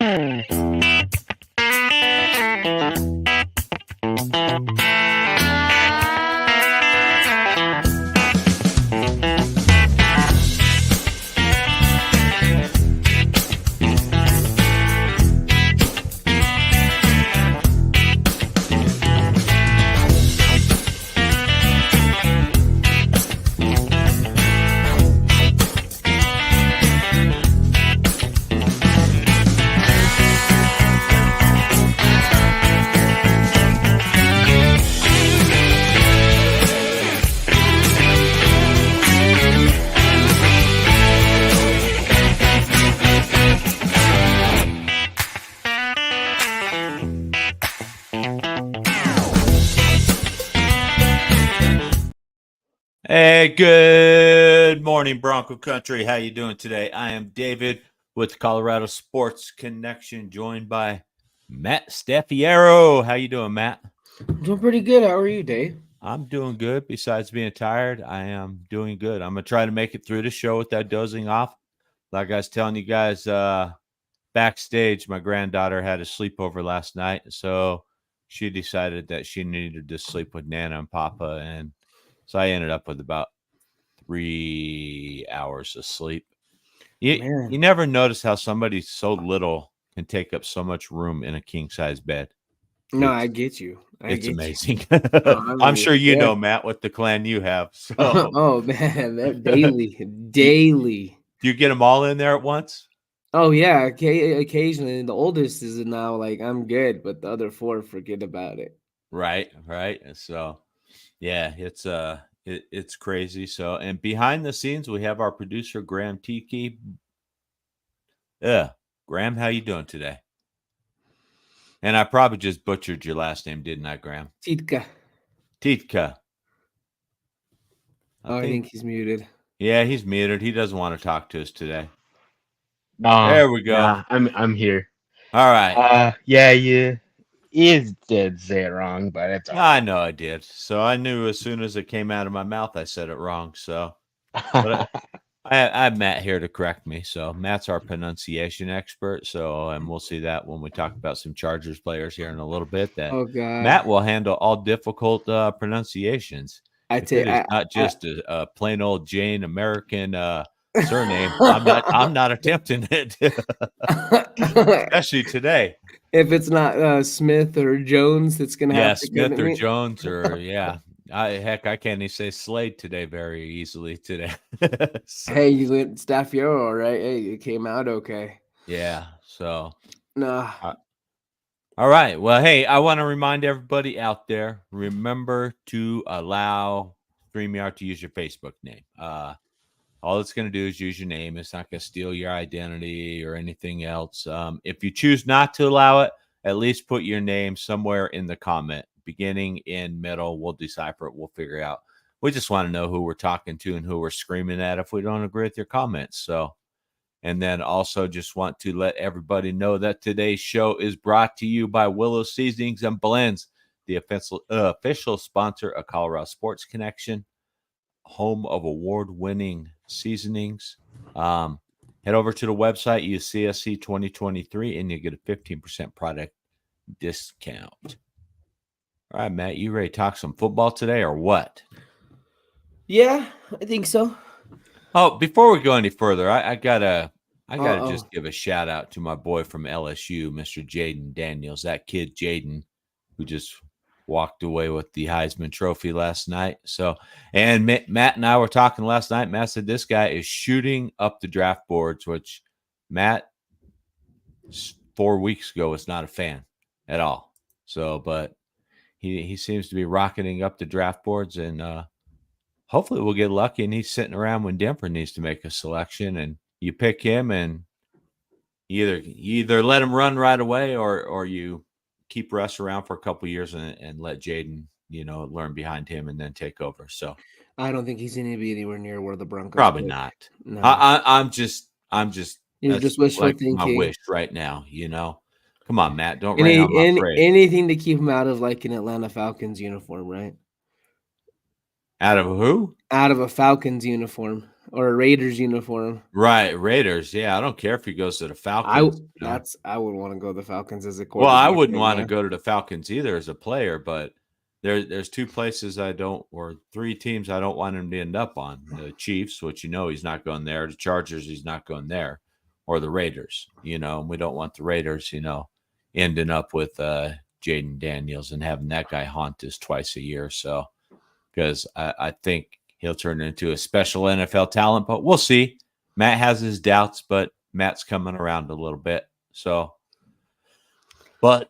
Hey, good morning, Bronco Country. How you doing today? I am David with Colorado Sports Connection, joined by Matt Staffiero. How you doing, Matt? I'm doing pretty good. How are you, Dave? I'm doing good. Besides being tired, I am doing good. I'm going to try to make it through the show without dozing off. Like I was telling you guys backstage, my granddaughter had a sleepover last night, so she decided that she needed to sleep with Nana and Papa, and so I ended up with about 3 hours of sleep. You never notice how somebody so little can take up so much room in a king-size bed. No, I get you. It's amazing. Oh, I'm sure you know, Matt, what the clan you have. So. Oh, man, that daily. Do you get them all in there at once? Oh, yeah, occasionally. The oldest is now like, I'm good, but the other four, forget about it. Right. So, yeah, it's crazy. So, and behind the scenes, we have our producer, Graham Tiki. Graham, how you doing today? And I probably just butchered your last name, didn't I, Graham? Titka. I think he's muted. Yeah, he's muted. He doesn't want to talk to us today. There we go. I'm here. All right. You did say it wrong, but it's all right. I know I did. So I knew as soon as it came out of my mouth, I said it wrong. So but I have Matt here to correct me. So Matt's our pronunciation expert. So, and we'll see that when we talk about some Chargers players here in a little bit. That Matt will handle all difficult pronunciations. It's not just a plain old Jane American surname. I'm not attempting it, especially today. If it's not Smith or Jones, it's gonna have to Smith or Jones or I can't even say Slade today very easily today. So. Hey, you went Staffiero, all right? Hey, it came out okay. Yeah. So. Nah. All right. Well, hey, I want to remind everybody out there, remember to allow StreamYard to use your Facebook name. All it's going to do is use your name. It's not going to steal your identity or anything else. If you choose not to allow it, at least put your name somewhere in the comment. Beginning, in, middle, we'll decipher it. We'll figure out. We just want to know who we're talking to and who we're screaming at if we don't agree with your comments. So, and then also just want to let everybody know that today's show is brought to you by Willow Seasonings and Blends, the official sponsor of Colorado Sports Connection, home of award-winning seasonings. Head over to the website, use CSC 2023, and you get a 15% product discount. All right, Matt, you ready to talk some football today or what? Yeah, I think so. Oh, before we go any further, I gotta just give a shout out to my boy from LSU, Mr. Jaden Daniels. That kid Jaden, who just walked away with the Heisman Trophy last night. So, and Matt and I were talking last night. Matt said this guy is shooting up the draft boards, which Matt 4 weeks ago was not a fan at all. So, but he seems to be rocketing up the draft boards, and hopefully we'll get lucky. And he's sitting around when Denver needs to make a selection, and you pick him, and you either let him run right away, or you keep Russ around for a couple of years and let Jaden, learn behind him and then take over. So I don't think he's going to be anywhere near where the Broncos. Probably not. No. I'm just. You're just wishful thinking. My wish right now, Come on, Matt. Don't rain on my parade. Anything to keep him out of like an Atlanta Falcons uniform, right? Out of who? Out of a Falcons uniform or a Raiders uniform. Right, Raiders. Yeah, I don't care if he goes to the I Falcons. I would want to go to the Falcons as a Well, I quarterback wouldn't right want to now. go to the Falcons either as a player, but there's two places I don't, or three teams I don't want him to end up on: the Chiefs, which he's not going there; the Chargers, he's not going there, or the Raiders. And we don't want the Raiders, ending up with Jaden Daniels and having that guy haunt us twice a year. So, because I think he'll turn into a special NFL talent, but we'll see. Matt has his doubts, but Matt's coming around a little bit. So, but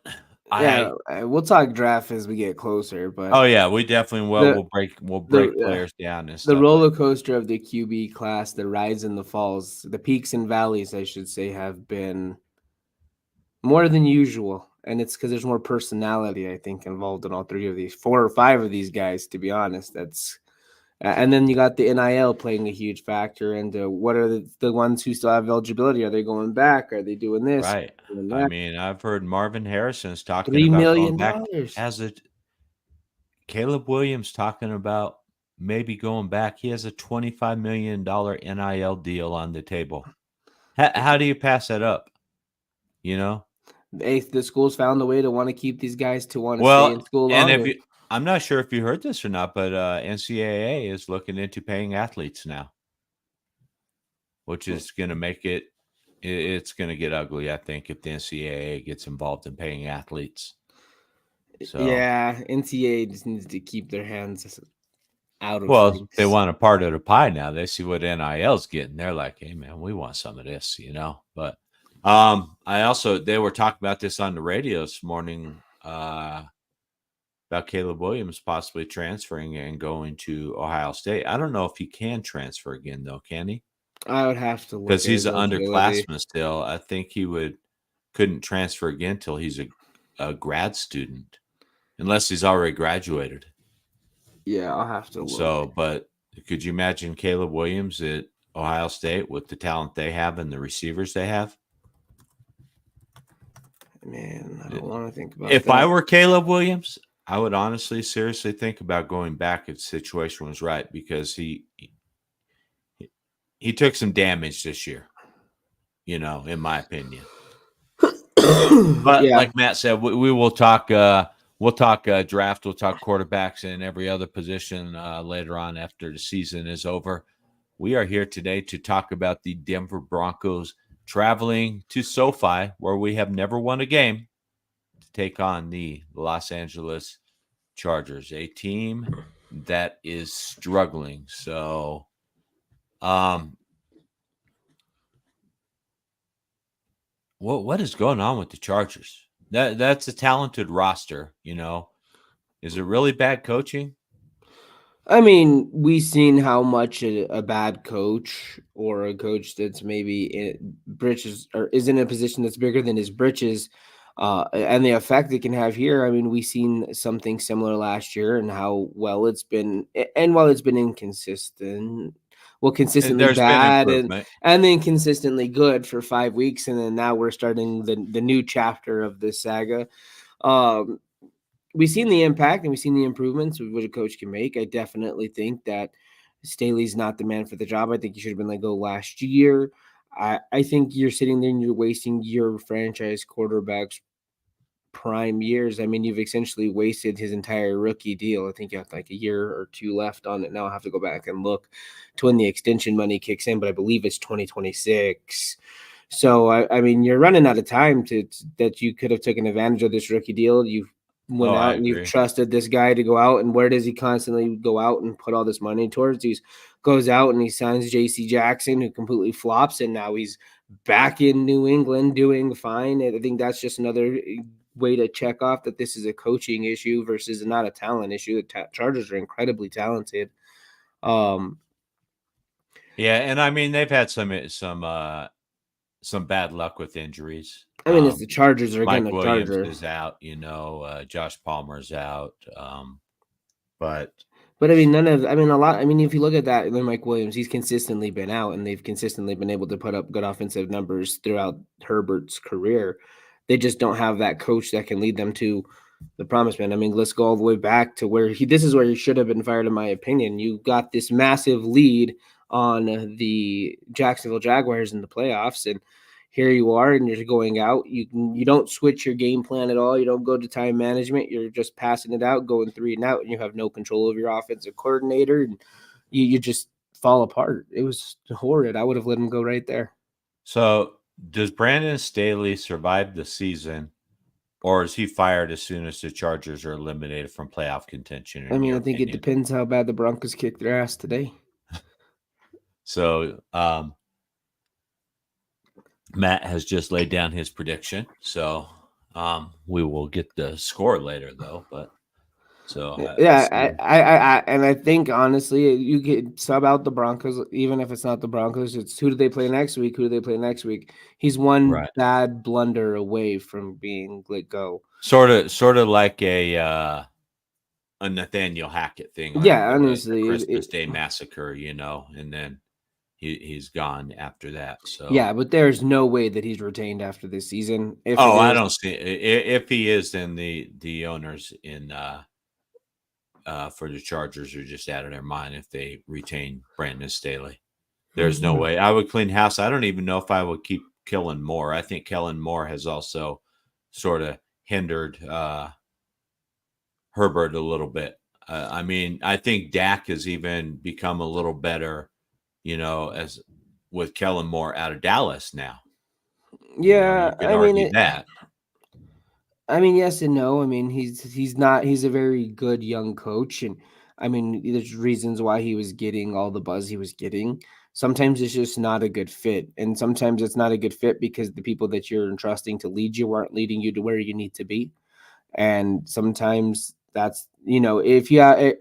Yeah, we'll talk draft as we get closer, but oh yeah, we definitely will. the We'll break the players down and the stuff. roller coaster of the QB class, the rise and the falls, the peaks and valleys, I should say, have been more than usual. And it's because there's more personality, I think, involved in all three of these, 4 or 5 of these guys, to be honest. And then you got the NIL playing a huge factor. And what are the ones who still have eligibility? Are they going back? Are they doing this? Right. Doing I that? mean, I've heard Marvin Harrison's talking $3 about going million. back as a Caleb Williams talking about maybe going back. He has a $25 million NIL deal on the table. How do you pass that up? The schools found a way to want to keep these guys to want to stay Well, in school and longer. I'm not sure if you heard this or not, but NCAA is looking into paying athletes now, which is going to make it's going to get ugly, I think, if the NCAA gets involved in paying athletes. So, yeah, NCAA just needs to keep their hands out of well, things. they want a part of the pie now. They see what NIL's getting. They're like, hey, man, we want some of this, But they were talking about this on the radio this morning about Caleb Williams possibly transferring and going to Ohio State. I don't know if he can transfer again, though, can he? I would have to look Because at he's his an eligibility. underclassman still. I think he couldn't transfer again till he's a grad student, unless he's already graduated. Yeah, I'll have to look. So, but could you imagine Caleb Williams at Ohio State with the talent they have and the receivers they have? Man, I don't want to think about If that. I were Caleb Williams, I would honestly, seriously think about going back if the situation was right, because he took some damage this year, in my opinion. But yeah, like Matt said, we will talk. We'll talk draft. We'll talk quarterbacks and every other position later on after the season is over. We are here today to talk about the Denver Broncos traveling to SoFi, where we have never won a game, to take on the Los Angeles Chargers, a team that is struggling. So, what is going on with the Chargers? That's a talented roster, Is it really bad coaching? I mean, we've seen how much a bad coach or a coach that's maybe britches or is in a position that's bigger than his britches, and the effect it can have here. I mean, we've seen something similar last year and how well it's been, and while it's been inconsistent, consistently There's been bad improvement. and then consistently good for 5 weeks, and then now we're starting the new chapter of this saga. We've seen the impact and we've seen the improvements of what a coach can make. I definitely think that Staley's not the man for the job. I think he should have been let go last year. I think you're sitting there and you're wasting your franchise quarterback's prime years. I mean, you've essentially wasted his entire rookie deal. I think you have like a year or 2 left on it. Now I'll have to go back and look to when the extension money kicks in, but I believe it's 2026. So I mean, you're running out of time that you could have taken advantage of this rookie deal. You've went I out and you've agree. trusted this guy to go out, and where does he constantly go out and put all this money towards? He goes out and he signs J.C. Jackson, who completely flops, and now he's back in New England doing fine. And I think that's just another way to check off that this is a coaching issue versus not a talent issue. The Chargers are incredibly talented. Yeah, and I mean they've had some bad luck with injuries. I mean, it's the Chargers are Mike going to Williams Charger. is out, Josh Palmer's out. But I mean, a lot. I mean, if you look at that, then Mike Williams, he's consistently been out, and they've consistently been able to put up good offensive numbers throughout Herbert's career. They just don't have that coach that can lead them to The promise man. I mean, let's go all the way back to where this is where he should have been fired, in my opinion. You got this massive lead on the Jacksonville Jaguars in the playoffs, and here you are, and you're going out. You don't switch your game plan at all. You don't go to time management. You're just passing it out, going 3-and-out, and you have no control of your offensive coordinator, and you just fall apart. It was horrid. I would have let him go right there. So, does Brandon Staley survive the season, or is he fired as soon as the Chargers are eliminated from playoff contention? I In mean, your I think it opinion? depends how bad the Broncos kick their ass today. So, Matt has just laid down his prediction. So, we will get the score later, though. But so, Yeah, and I think honestly, you could sub out the Broncos, even if it's not the Broncos. It's who do they play next week? Who do they play next week? He's one right. bad blunder away from being let go. Sort of like a Nathaniel Hackett thing, like Yeah, the honestly, Christmas Day massacre, and then he's gone after that. So yeah, but there's no way that he's retained after this season. If it I is, don't see if he is, then the owners in for the Chargers are just out of their mind if they retain Brandon Staley. There's no way. I would clean house. I don't even know if I would keep Kellen Moore. I think Kellen Moore has also sort of hindered Herbert a little bit. I mean, I think Dak has even become a little better, as with Kellen Moore out of Dallas now. You yeah, could argue that. I mean, yes and no. I mean, he's a very good young coach, and I mean, there's reasons why he was getting all the buzz he was getting. Sometimes it's just not a good fit, and sometimes it's not a good fit because the people that you're entrusting to lead you aren't leading you to where you need to be. And sometimes that's if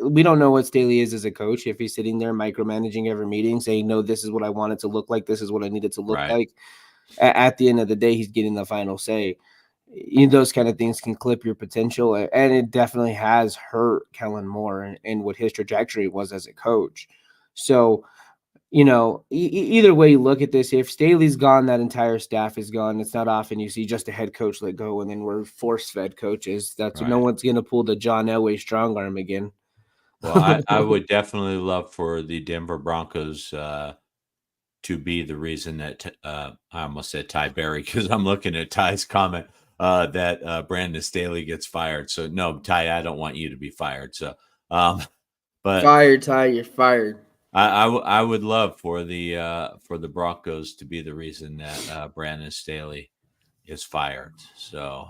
we don't know what Staley is as a coach. If he's sitting there micromanaging every meeting, saying no, this is what I want it to look like, this is what I need it to look Right. like. At the end of the day, he's getting the final say. Those kind of things can clip your potential, and it definitely has hurt Kellen Moore and what his trajectory was as a coach. So, either way you look at this, if Staley's gone, that entire staff is gone. It's not often you see just a head coach let go, and then we're force-fed coaches. That's no Right. one's going to pull the John Elway strong arm again. Well, I would definitely love for the Denver Broncos to be the reason that I almost said Ty Berry because I'm looking at Ty's comment that Brandon Staley gets fired. So no, Ty, I don't want you to be fired. So, but Fired, Ty, you're fired. I would love for the Broncos to be the reason that Brandon Staley is fired. So,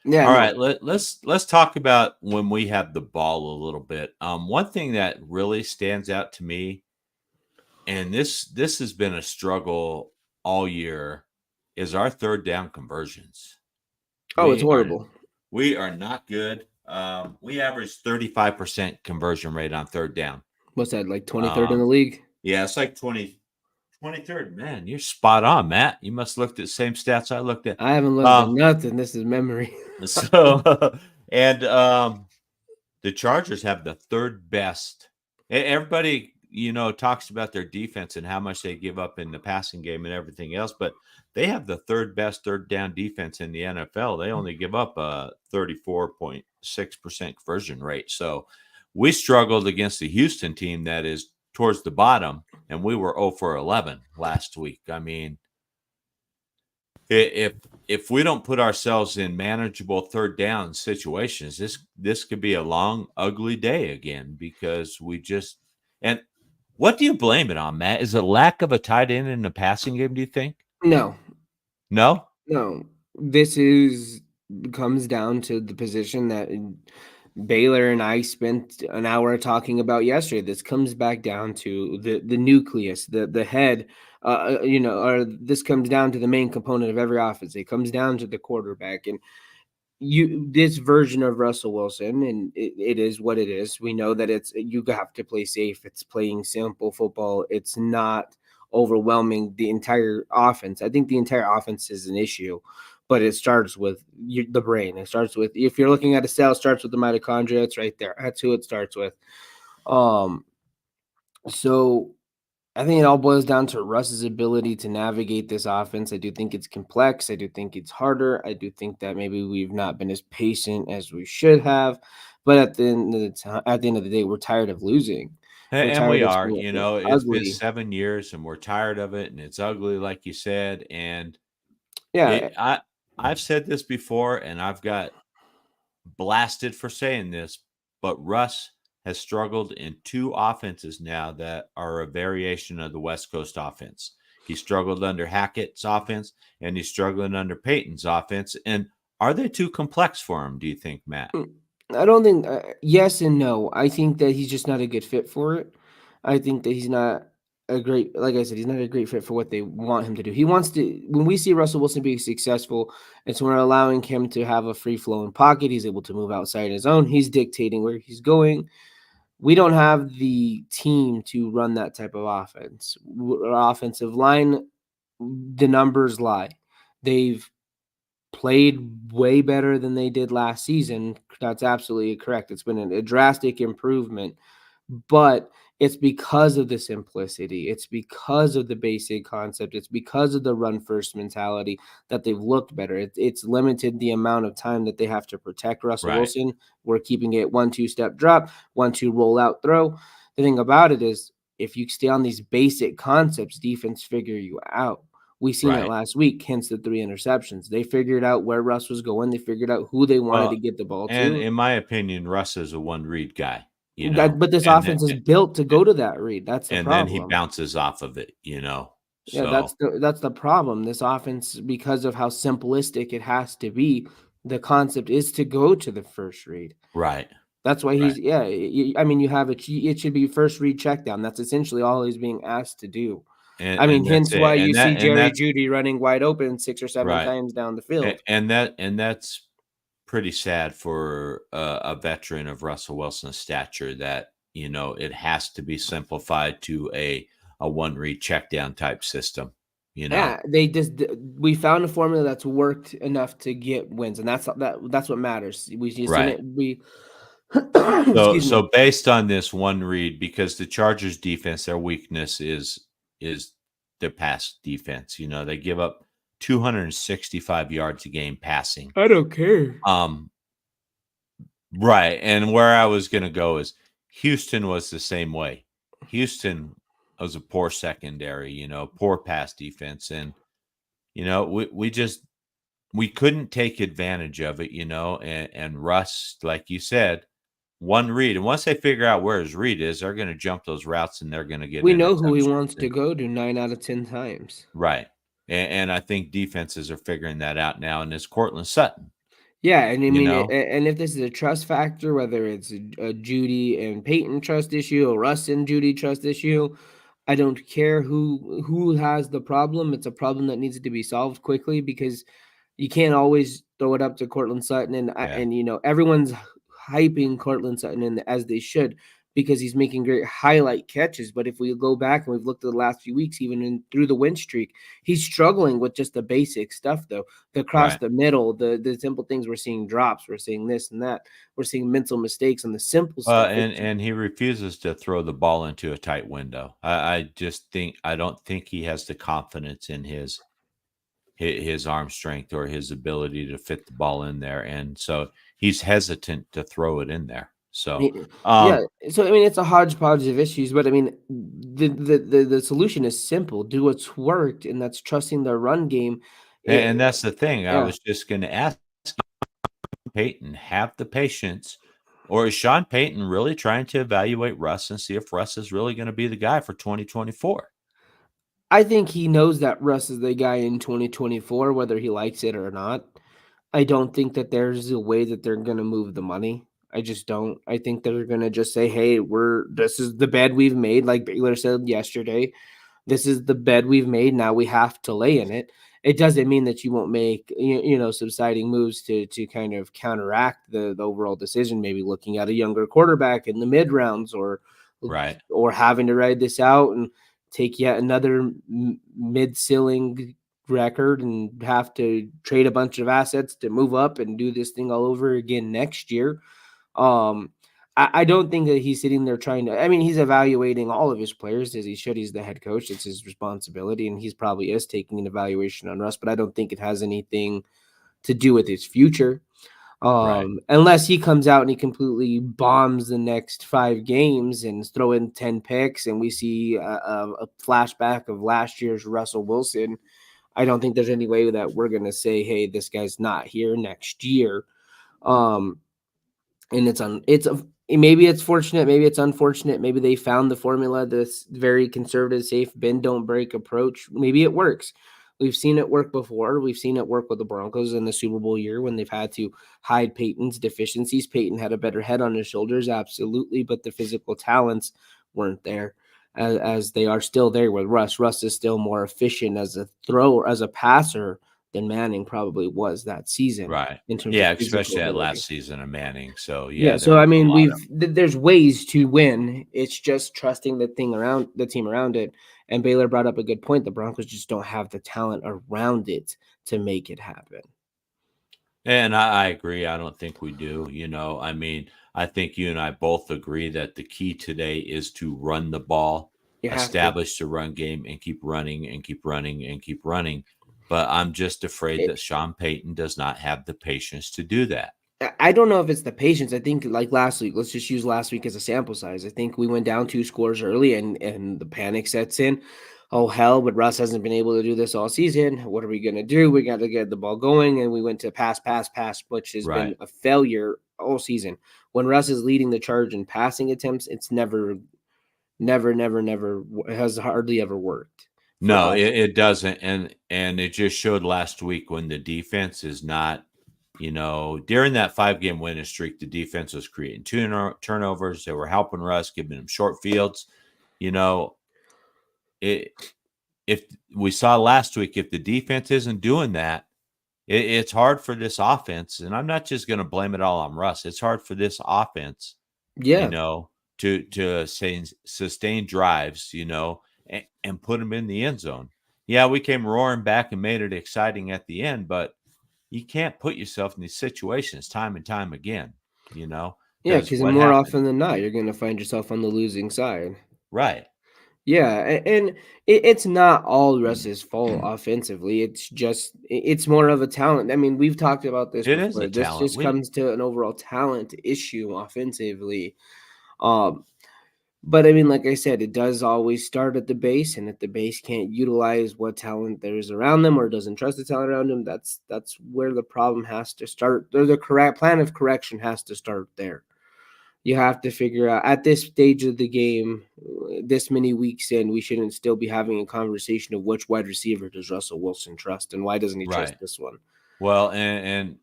Yeah, all no. right, let's talk about when we have the ball a little bit. One thing that really stands out to me, and this has been a struggle all year, is our third down conversions. Oh, it's horrible. We are not good. We average 35% conversion rate on third down. What's that, like 23rd in the league? Yeah, it's like 23rd. Man, you're spot on, Matt. You must looked at the same stats I looked at. I haven't looked at nothing. This is memory. So, and the Chargers have the third best. Everybody, talks about their defense and how much they give up in the passing game and everything else, but they have the third best third down defense in the NFL. They only give up a 34.6% conversion rate. So we struggled against the Houston team that is towards the bottom, and we were 0 for 11 last week. I mean, if we don't put ourselves in manageable third down situations, this could be a long, ugly day again because we just and what do you blame it on, Matt? Is it lack of a tight end in the passing game, do you think? No. No? No. Comes down to the position that Baylor and I spent an hour talking about yesterday. This comes back down to the nucleus, the head, or this comes down to the main component of every offense. It comes down to the quarterback. And this version of Russell Wilson, and it is what it is. We know that you have to play safe. It's playing simple football. It's not overwhelming the entire offense. I think the entire offense is an issue, but it starts with the brain. It starts with, if you're looking at a cell, it starts with the mitochondria. It's right there. That's who it starts with. So I think it all boils down to Russ's ability to navigate this offense. I do think it's complex. I do think it's harder. I do think that maybe we've not been as patient as we should have. But at the end of the day, we're tired of losing. We're And tired we of are, seeing you it know, it's been ugly. 7 years and we're tired of it and it's ugly like you said, and Yeah, it I've said this before and I've got blasted for saying this, but Russ has struggled in two offenses now that are a variation of the West Coast offense. He struggled under Hackett's offense and he's struggling under Peyton's offense. And are they too complex for him, do you think, Matt? I don't think yes and no. I think that he's just not a good fit for it. I think that he's not a great, like I said, he's not a great fit for what they want him to do. He wants to, when we see Russell Wilson being successful, it's when we're allowing him to have a free flowing pocket. He's able to move outside his own. He's dictating where he's going. We don't have the team to run that type of offense. Our offensive line, the numbers lie. They've played way better than they did last season. That's absolutely correct. It's been a drastic improvement, but it's because of the simplicity. It's because of the basic concept. It's because of the run first mentality that they've looked better. It's limited the amount of time that they have to protect Russell Right. Wilson. We're keeping it 1-2 step drop, 1-2 roll out throw. The thing about it is, if you stay on these basic concepts, defense figure you out. We seen it Right. last week, hence the 3 interceptions. They figured out where Russ was going. They figured out who they wanted to Well, get the ball and to. in my opinion, Russ is a one read guy, you know, But this and offense is built to go to that read. That's the and then he problem. bounces off of it, you know. Yeah, So that's the problem. This offense, because of how simplistic it has to be, the concept is to go to the first read. right, That's why right. I mean, you have it should be first read check down. That's essentially all he's being asked to do. I mean, And that's hence why it. you see And Jerry that's Judy running wide open 6 or 7 right. times down the field. And that's pretty sad for a veteran of Russell Wilson's stature that, you know, it has to be simplified to a one read check down type system, you know. Yeah, we found a formula that's worked enough to get wins, and that's what matters. We just seen Right. it. We So excuse me. so based on this one read, because the Chargers defense, their weakness is the pass defense. You know, they give up 265 yards a game passing. I don't care. Um, right. And where I was gonna go is Houston was the same way. Houston was a poor secondary, you know, poor pass defense. And, you know, we just we couldn't take advantage of it, you know, and Russ, like you said, one read. And once they figure out where his read is, they're going to jump those routes and they're going to get We know who he interceptions. wants to go to 9 out of 10 times. Right. And I think defenses are figuring that out now. And it's Cortland Sutton, Yeah, and I you mean, know? and if this is a trust factor, whether it's a Judy and Peyton trust issue, a Russ and Judy trust issue, I don't care who has the problem. It's a problem that needs to be solved quickly because you can't always throw it up to Cortland Sutton, Yeah. and everyone's hyping Cortland Sutton as they should because he's making great highlight catches. But if we go back and we've looked at the last few weeks, even through the win streak, he's struggling with just the basic stuff though. The cross Right. the middle, the simple things. We're seeing drops, we're seeing this and that, we're seeing mental mistakes on the simple stuff. And he refuses to throw the ball into a tight window. I just think I don't think he has the confidence in his arm strength or his ability to fit the ball in there, and so he's hesitant to throw it in there. So, Yeah, so I mean, it's a hodgepodge of issues, but I mean, the solution is simple: do what's worked, and that's trusting the run game. and It, that's the thing. I yeah, was just going to ask Peyton, have the patience, or is Sean Payton really trying to evaluate Russ and see if Russ is really going to be the guy for 2024? I think he knows that Russ is the guy in 2024, whether he likes it or not. I don't think that there's a way that they're gonna move the money. I just don't. I think they're gonna just say, "Hey, this is the bed we've made," like Baylor said yesterday. This is the bed we've made. Now we have to lay in it. It doesn't mean that you won't make subsiding moves to kind of counteract the overall decision. Maybe looking at a younger quarterback in the mid rounds, Right. or having to ride this out and take yet another mid ceiling record and have to trade a bunch of assets to move up and do this thing all over again next year. Um, I don't think that he's sitting there trying to. I mean, he's evaluating all of his players as he should. He's the head coach; it's his responsibility, and he's probably is taking an evaluation on Russ. But I don't think it has anything to do with his future. Right. Unless he comes out and he completely bombs the next 5 games and throw in 10 picks, and we see a flashback of last year's Russell Wilson. I don't think there's any way that we're gonna say, "Hey, this guy's not here next year." Um, and maybe it's fortunate, maybe it's unfortunate, maybe they found the formula, this very conservative, safe, bend don't break approach. Maybe it works. We've seen it work before. We've seen it work with the Broncos in the Super Bowl year when they've had to hide Peyton's deficiencies. Peyton had a better head on his shoulders, absolutely, but the physical talents weren't there as they are still there with Russ. Russ is still more efficient as a thrower, as a passer than Manning probably was that season Right. in terms of Yeah, physical especially that ability. last season of Manning. So Yeah, yeah, there so was I a mean, lot of there's ways to win. It's just trusting the team around it. And Baylor brought up a good point. The Broncos just don't have the talent around it to make it happen. and I agree. I don't think we do. I mean, I think you and I both agree that the key today is to run the ball, You have to. establish the run game, and keep running and keep running and keep running. But I'm just afraid It, that Sean Payton does not have the patience to do that. I don't know if it's the patience. I think like last week, let's just use last week as a sample size. I think we went down 2 scores early and the panic sets in. Oh hell, but Russ hasn't been able to do this all season. What are we gonna do? We got to get the ball going. And we went to pass, pass, pass, which has been Right. a failure all season. When Russ is leading the charge in passing attempts, it's never, never, never, never it has hardly ever worked for No, us. it doesn't, and it just showed last week when the defense is not, during that 5-game winning streak, the defense was creating turnovers. They were helping Russ, giving him short fields. You know, it if we saw last week, if the defense isn't doing that, it's hard for this offense. And I'm not just going to blame it all on Russ. It's hard for this offense, you Yeah, know, to sustain drives, and put them in the end zone. Yeah, we came roaring back and made it exciting at the end, but you can't put yourself in these situations time and time again, yeah, because because what more happened? often than not, you're gonna find yourself on the losing side. Right. Yeah, and it's not all Russ's fault offensively. It's just it's more of a talent. I mean, we've talked about this It is a before. This talent. just We comes to an overall talent issue offensively. Um, but I mean, like I said, it does always start at the base, and if the base can't utilize what talent there is around them or doesn't trust the talent around them, that's where the problem has to start. Or the correct plan of correction has to start there. You have to figure out at this stage of the game, this many weeks in, we shouldn't still be having a conversation of which wide receiver does Russell Wilson trust and why doesn't he trust right. this one? Well, and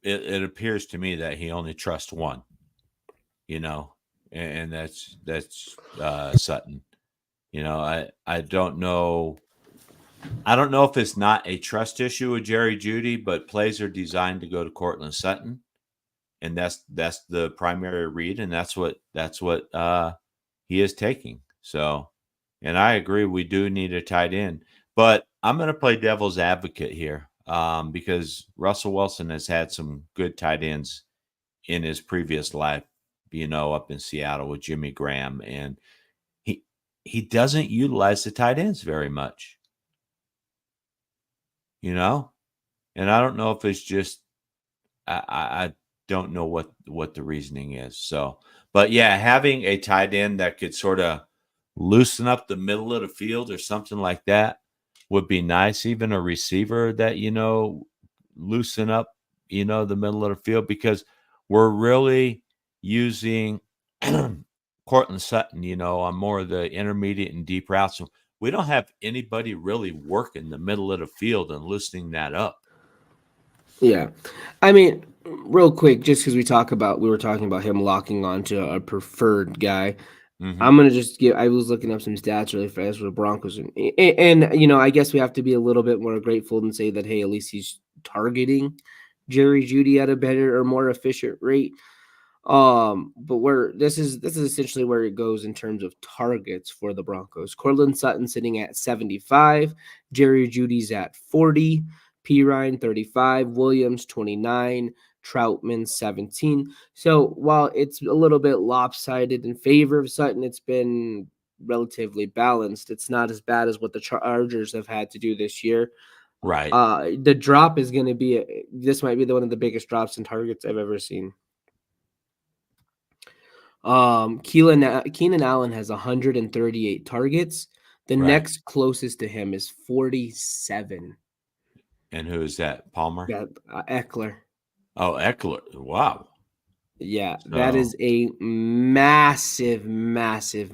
it appears to me that he only trusts one, you know, and that's Sutton. I don't know. I don't know if it's not a trust issue with Jerry Judy, but plays are designed to go to Cortland Sutton, and that's the primary read, and that's what he is taking. So, and I agree, we do need a tight end, but I'm going to play devil's advocate here, because Russell Wilson has had some good tight ends in his previous life, up in Seattle with Jimmy Graham, and he doesn't utilize the tight ends very much, you know, and I don't know if it's just I don't know what the reasoning is. So, but yeah, having a tight end that could sort of loosen up the middle of the field or something like that would be nice. Even a receiver that loosen up, the middle of the field, because we're really using Cortland Sutton, on more of the intermediate and deep routes. So we don't have anybody really working the middle of the field and loosening that up. Yeah. I mean, real quick, just because we were talking about him locking onto a preferred guy. Hmm. I'm gonna just give. I was looking up some stats really fast for the Broncos, and I guess we have to be a little bit more grateful and say that hey, at least he's targeting Jerry Judy at a better or more efficient rate. But where this is essentially where it goes in terms of targets for the Broncos. Cortland Sutton sitting at 75, Jerry Judy's at 40, P Ryan 35, Williams 29, Troutman 17. So while it's a little bit lopsided in favor of Sutton, it's been relatively balanced. It's not as bad as what the Chargers have had to do this year. Right. The drop is going to be this might be one of the biggest drops in targets I've ever seen. Keenan Allen has 138 targets. The next closest to him is 47. And who is that? Palmer? Yeah, Eckler. Oh, Eckler. Wow. Yeah, that is a massive drop.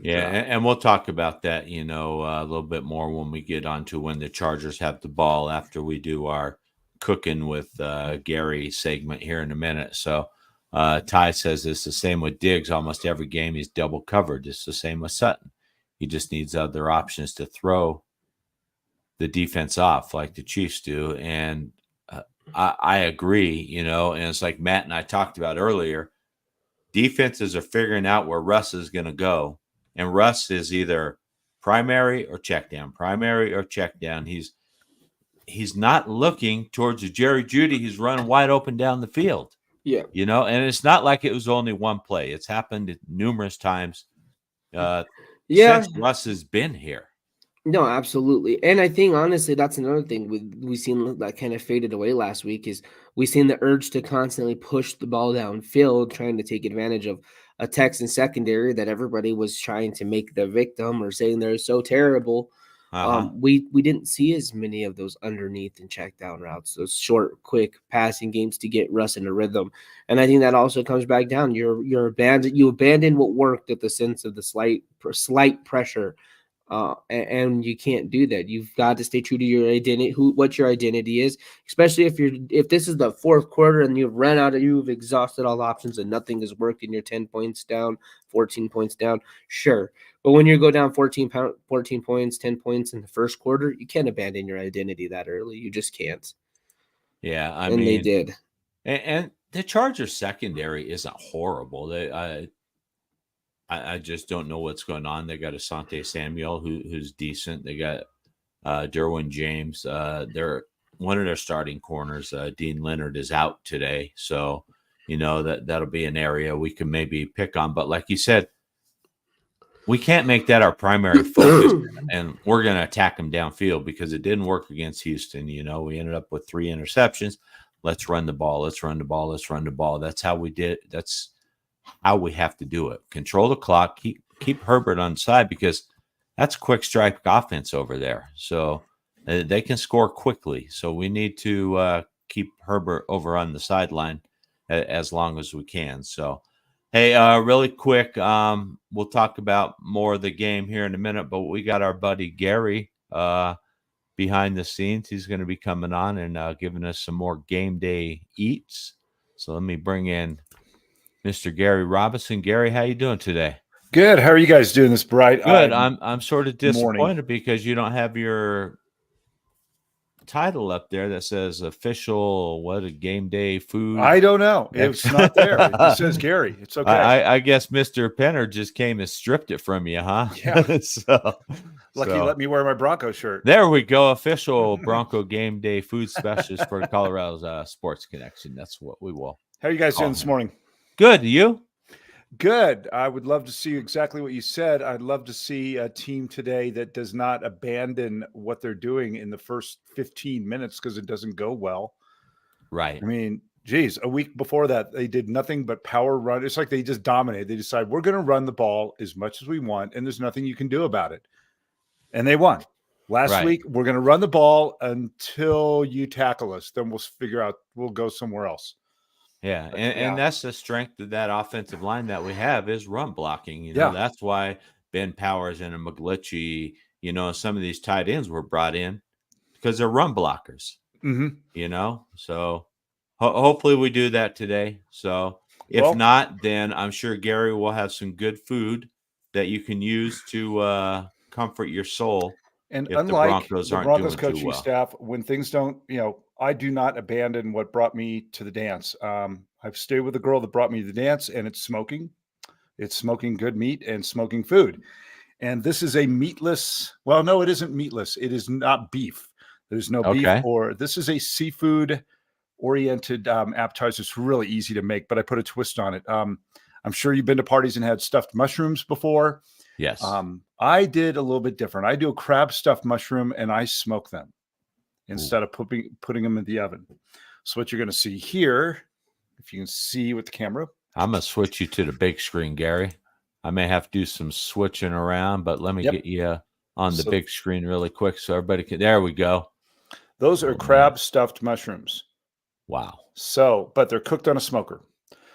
And we'll talk about that, a little bit more when we get on to when the Chargers have the ball after we do our cooking with Gary segment here in a minute. So Ty says it's the same with Diggs. Almost every game he's double covered. It's the same with Sutton. He just needs other options to throw the defense off like the Chiefs do. And I agree, and it's like Matt and I talked about earlier. Defenses are figuring out where Russ is going to go. And Russ is either primary or check down. He's not looking towards the Jerry Jeudy. He's running wide open down the field. Yeah. And it's not like it was only one play. It's happened numerous times since Russ has been here. No, absolutely. And I think, honestly, that's another thing we seen that kind of faded away last week is we seen the urge to constantly push the ball downfield, trying to take advantage of a Texan secondary that everybody was trying to make the victim or saying they're so terrible. We didn't see as many of those underneath and check down routes, those short, quick passing games to get Russ in a rhythm. And I think that also comes back down. You abandon what worked at the sense of the slight pressure. And you can't do that. You've got to stay true to your identity, what your identity is, especially if this is the fourth quarter and you've exhausted all options and nothing is working. You're 10 points down, 14 points down. Sure. But when you go down 14 points, 10 points in the first quarter, you can't abandon your identity that early. You just can't. Yeah. I mean, they did. And the Chargers secondary isn't horrible. I just don't know what's going on. They got Asante Samuel, who's decent. They got Derwin James. They're one of their starting corners. Dean Leonard is out today, so that'll be an area we can maybe pick on. But like you said, we can't make that our primary focus, and we're going to attack them downfield because it didn't work against Houston. We ended up with 3 interceptions. Let's run the ball. That's how we did. That's how we have to do it. Control the clock, keep Herbert on the side because that's quick strike offense over there. So they can score quickly. So we need to keep Herbert over on the sideline as long as we can. So, hey, really quick, we'll talk about more of the game here in a minute, but we got our buddy Gary behind the scenes. He's going to be coming on and giving us some more game day eats. So let me bring in Mr. Gary Robinson. Gary, how you doing today? Good. How are you guys doing this bright? Good. I'm sort of disappointed because you don't have your title up there that says official a game day food. I don't know. It's not there. It says Gary. It's okay. I guess Mr. Penner just came and stripped it from you, huh? Yeah. Lucky you let me wear my Bronco shirt. There we go. Official Bronco game day food specialist for Colorado's Sports Connection. That's what we will. How are you guys doing this morning? Good. You? Good. I would love to see exactly what you said. I'd love to see a team today that does not abandon what they're doing in the first 15 minutes because it doesn't go well. Right. I mean, geez, a week before that, they did nothing but power run. It's like they just dominated. They decide we're going to run the ball as much as we want, and there's nothing you can do about it. And they won. Last week, we're going to run the ball until you tackle us. Then we'll figure out we'll go somewhere else. Yeah, and that's the strength of that offensive line that we have is run blocking. That's why Ben Powers and McGlinchey, some of these tight ends were brought in because they're run blockers. Mm-hmm. So hopefully we do that today. So if not, then I'm sure Gary will have some good food that you can use to comfort your soul. And if unlike the Broncos coaching staff, when things don't, I do not abandon what brought me to the dance. I've stayed with the girl that brought me to the dance, and it's smoking. It's smoking good meat and smoking food. And this is a meatless. Well, no, it isn't meatless. It is not beef. There's no beef. Or this is a seafood oriented appetizer. It's really easy to make, but I put a twist on it. I'm sure you've been to parties and had stuffed mushrooms before. Yes. I did a little bit different. I do a crab stuffed mushroom and I smoke them instead of putting them in the oven. So what you're going to see here, if you can see with the camera. I'm going to switch you to the big screen, Gary. I may have to do some switching around, but let me get you on the big screen really quick so everybody can. There we go. Those are crab stuffed mushrooms. Wow. So, but they're cooked on a smoker.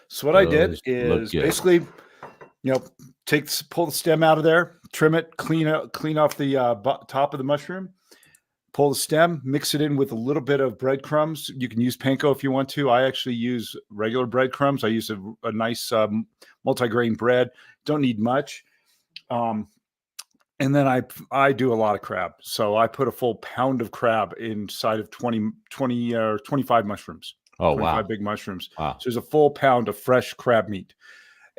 So what I did is basically, pull the stem out of there, trim it, clean off the top of the mushroom, pull the stem, mix it in with a little bit of breadcrumbs. You can use panko if you want to. I actually use regular breadcrumbs. I use a nice multi-grain bread. Don't need much. And then I do a lot of crab. So I put a full pound of crab inside of 20 or 25 mushrooms. Oh, 25 wow. big mushrooms. Wow. So there's a full pound of fresh crab meat.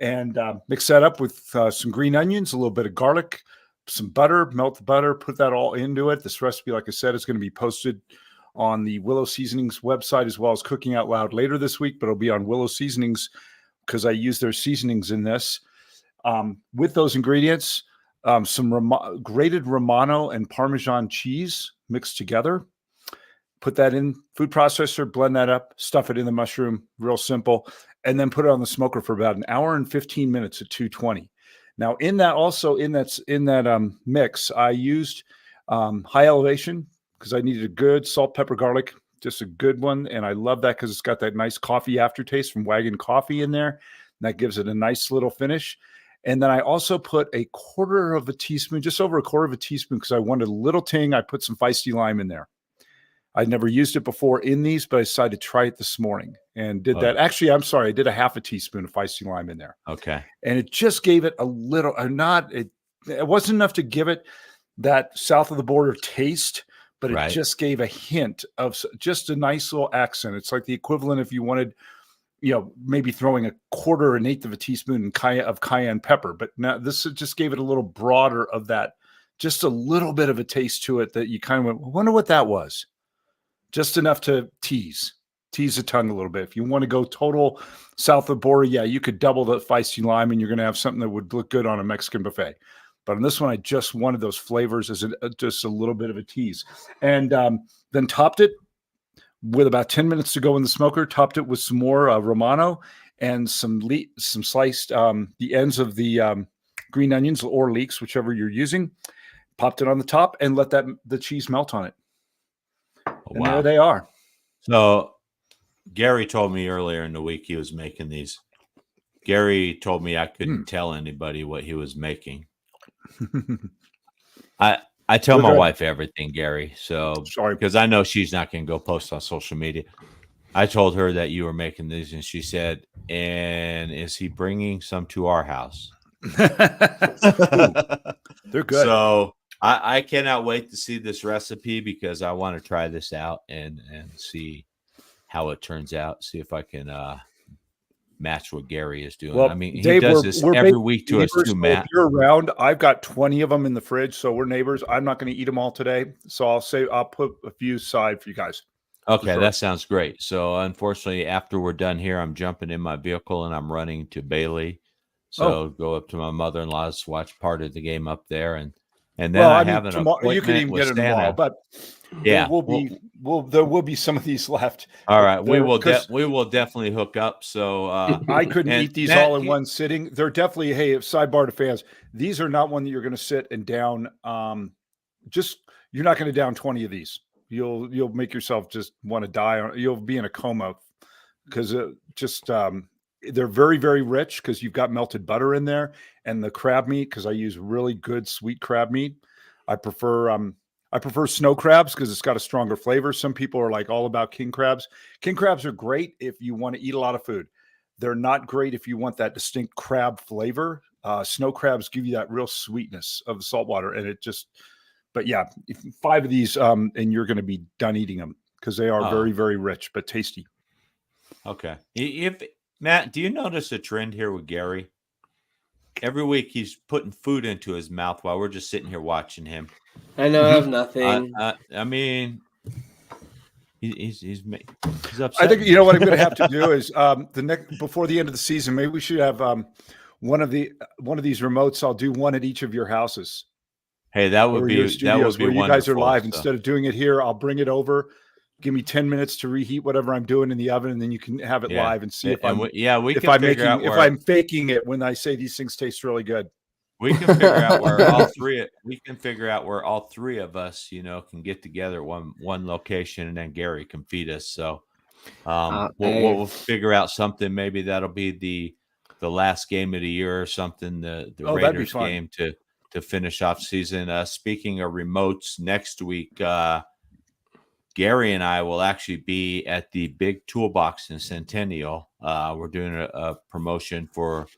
And mix that up with some green onions, a little bit of garlic, some butter, melt the butter, put that all into it. This recipe, like I said, is going to be posted on the Willow Seasonings website as well as Cooking Out Loud later this week, but it'll be on Willow Seasonings because I use their seasonings in this. With those ingredients, some grated Romano and Parmesan cheese mixed together. Put that in food processor, blend that up, stuff it in the mushroom, real simple, and then put it on the smoker for about an hour and 15 minutes at 220. Now, in that mix, I used high elevation because I needed a good salt, pepper, garlic, just a good one, and I love that because it's got that nice coffee aftertaste from Wagon Coffee in there. And that gives it a nice little finish. And then I also put a quarter of a teaspoon, just over a quarter of a teaspoon, because I wanted a little ting. I put some feisty lime in there. I'd never used it before in these, but I decided to try it this morning and did that. Actually, I'm sorry. I did a half a teaspoon of feisty lime in there. Okay. And it just gave it a little, it wasn't enough to give it that south of the border taste, but it just gave a hint of just a nice little accent. It's like the equivalent if you wanted, maybe throwing a quarter, an eighth of a teaspoon of cayenne pepper. But now this just gave it a little broader of that, just a little bit of a taste to it that you kind of went, I wonder what that was. Just enough to tease the tongue a little bit. If you want to go total south of the border, you could double the feisty lime and you're going to have something that would look good on a Mexican buffet. But on this one, I just wanted those flavors as just a little bit of a tease. And then topped it with about 10 minutes to go in the smoker, topped it with some more Romano and some sliced, the ends of the green onions or leeks, whichever you're using, popped it on the top and let the cheese melt on it. And there they are. So Gary told me earlier in the week he was making these. Gary told me I couldn't tell anybody what he was making. I tell my wife everything, Gary. So sorry, because I know she's not going to go post on social media. I told her that you were making these, and she said, "And is he bringing some to our house?" They're good. So I cannot wait to see this recipe because I want to try this out and see how it turns out. See if I can match what Gary is doing. Well, I mean, Dave, he does this every week to us too, Matt. If you're around, I've got 20 of them in the fridge, so we're neighbors. I'm not going to eat them all today, so I'll put a few aside for you guys. Okay, that sounds great. So unfortunately, after we're done here, I'm jumping in my vehicle and I'm running to Bailey. So go up to my mother-in-law's, watch part of the game up there, and then I have an appointment. You can even get it tomorrow, but there will be some of these left. All right, we will definitely hook up. So I couldn't eat these all in one sitting. They're definitely sidebar to fans. These are not one that you're going to sit and down. You're not going to down 20 of these. You'll make yourself just want to die. You'll be in a coma because they're very, very rich because you've got melted butter in there and the crab meat because I use really good sweet crab meat. I prefer snow crabs because it's got a stronger flavor. Some people are like all about king crabs. King crabs are great if you want to eat a lot of food. They're not great if you want that distinct crab flavor. Snow crabs give you that real sweetness of the saltwater, and but 5 of these, and you're going to be done eating them because they are very, very rich but tasty. Okay. Matt, do you notice a trend here with Gary? Every week he's putting food into his mouth while we're just sitting here watching him. I know I have nothing. I mean, He's upset. I think what I'm going to have to do is before the end of the season, maybe we should have one of these remotes. I'll do one at each of your houses. Hey, that would be where you guys are live. So. Instead of doing it here, I'll bring it over. Give me 10 minutes to reheat whatever I'm doing in the oven, and then you can have it live and see if I'm faking it when I say these things taste really good. We can figure out where all three of us, can get together at one location, and then Gary can feed us. So we'll figure out something. Maybe that'll be the last game of the year or something. The Raiders game to finish off season. Speaking of remotes, next week, Gary and I will actually be at the Big Toolbox in Centennial. We're doing a promotion for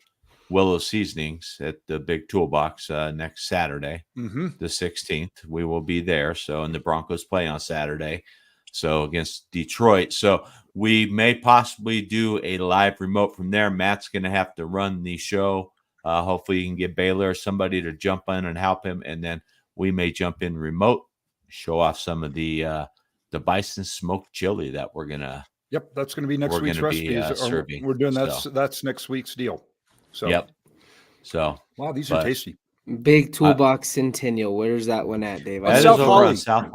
Willow Seasonings at the Big Toolbox next Saturday, the 16th. We will be there. So, and the Broncos play on Saturday, so against Detroit. So we may possibly do a live remote from there. Matt's going to have to run the show. Hopefully you can get Baylor or somebody to jump in and help him, and then we may jump in remote, show off some of the bison smoked chili that we're gonna. Yep, that's going to be next week's recipe. Serving. We're doing that's next week's deal. So yep. So wow, these are tasty. Big Toolbox Centennial. Where's that one at, Dave? That is over on South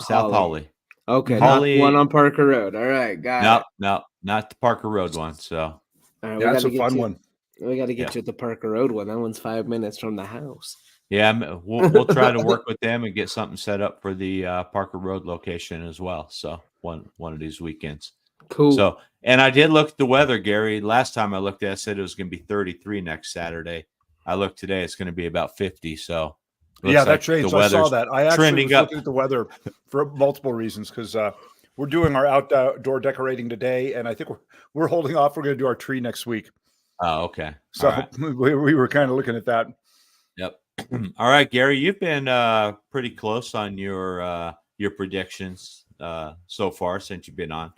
Hawley. Okay, Hawley, not one on Parker Road. All right, got it. No, not the Parker Road one. So all right, that's a fun one. We got to get you at the Parker Road one. That one's 5 minutes from the house. Yeah, we'll try to work with them and get something set up for the Parker Road location as well. So one of these weekends. Cool. So, and I did look at the weather, Gary. Last time I looked at it, I said it was going to be 33 next Saturday. I looked today; it's going to be about 50. So, that changed. I saw that. I actually was looking at the weather for multiple reasons because we're doing our outdoor decorating today, and I think we're holding off. We're going to do our tree next week. Oh, okay. So we were kind of looking at that. Yep. All right, Gary, you've been pretty close on your predictions so far since you've been on.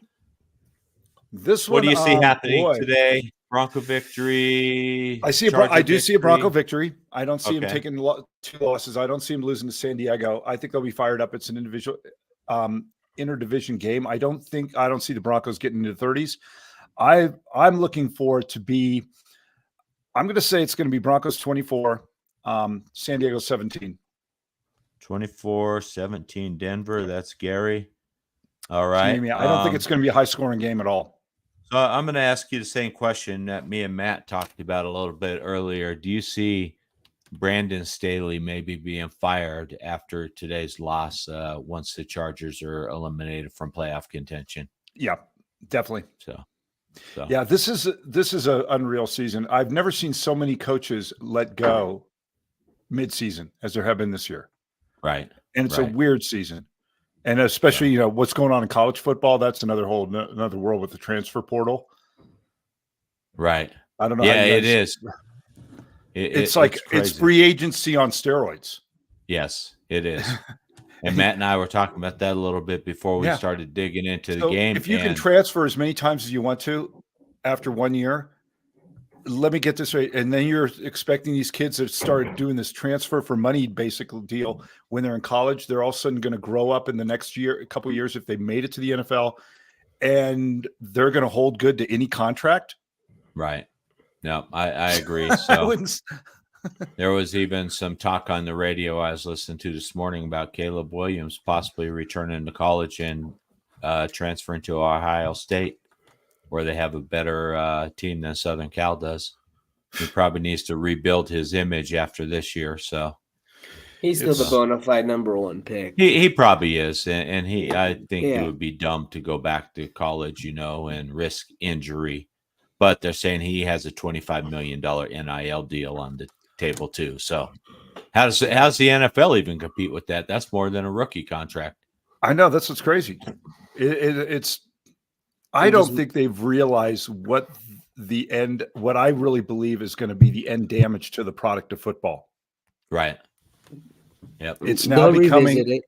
What do you see happening today? Bronco victory. I do see a Bronco victory. I don't see him taking 2 losses. I don't see him losing to San Diego. I think they'll be fired up. It's an individual interdivision game. I don't see the Broncos getting into the 30s. I'm looking for it to be. I'm going to say it's going to be Broncos 24, San Diego 17. 24-17 Denver. That's Gary. All right. I don't think it's going to be a high-scoring game at all. So I'm going to ask you the same question that me and Matt talked about a little bit earlier. Do you see Brandon Staley maybe being fired after today's loss once the Chargers are eliminated from playoff contention? Yeah, definitely. So. Yeah, this is an unreal season. I've never seen so many coaches let go mid-season as there have been this year. Right. And it's a weird season. And especially, what's going on in college football, that's another world with the transfer portal. Right. I don't know. Yeah, it is. It's free agency on steroids. Yes, it is. And Matt and I were talking about that a little bit before we started digging into the game. If you can transfer as many times as you want to after 1 year, let me get this right. And then you're expecting these kids that started doing this transfer for money basically deal when they're in college, they're all of a sudden going to grow up in the next year, a couple of years, if they made it to the NFL, and they're going to hold good to any contract. Right. No, I agree. So there was even some talk on the radio I was listening to this morning about Caleb Williams possibly returning to college and transferring to Ohio State, where they have a better team than Southern Cal does. He probably needs to rebuild his image after this year. So he's still the bona fide number 1 pick. He probably is, and I think it would be dumb to go back to college, and risk injury. But they're saying he has a $25 million NIL deal on the table too. So how's the NFL even compete with that? That's more than a rookie contract. I know, that's what's crazy. I don't think they've realized what I really believe is going to be the end damage to the product of football. Right. Yep. It's now becoming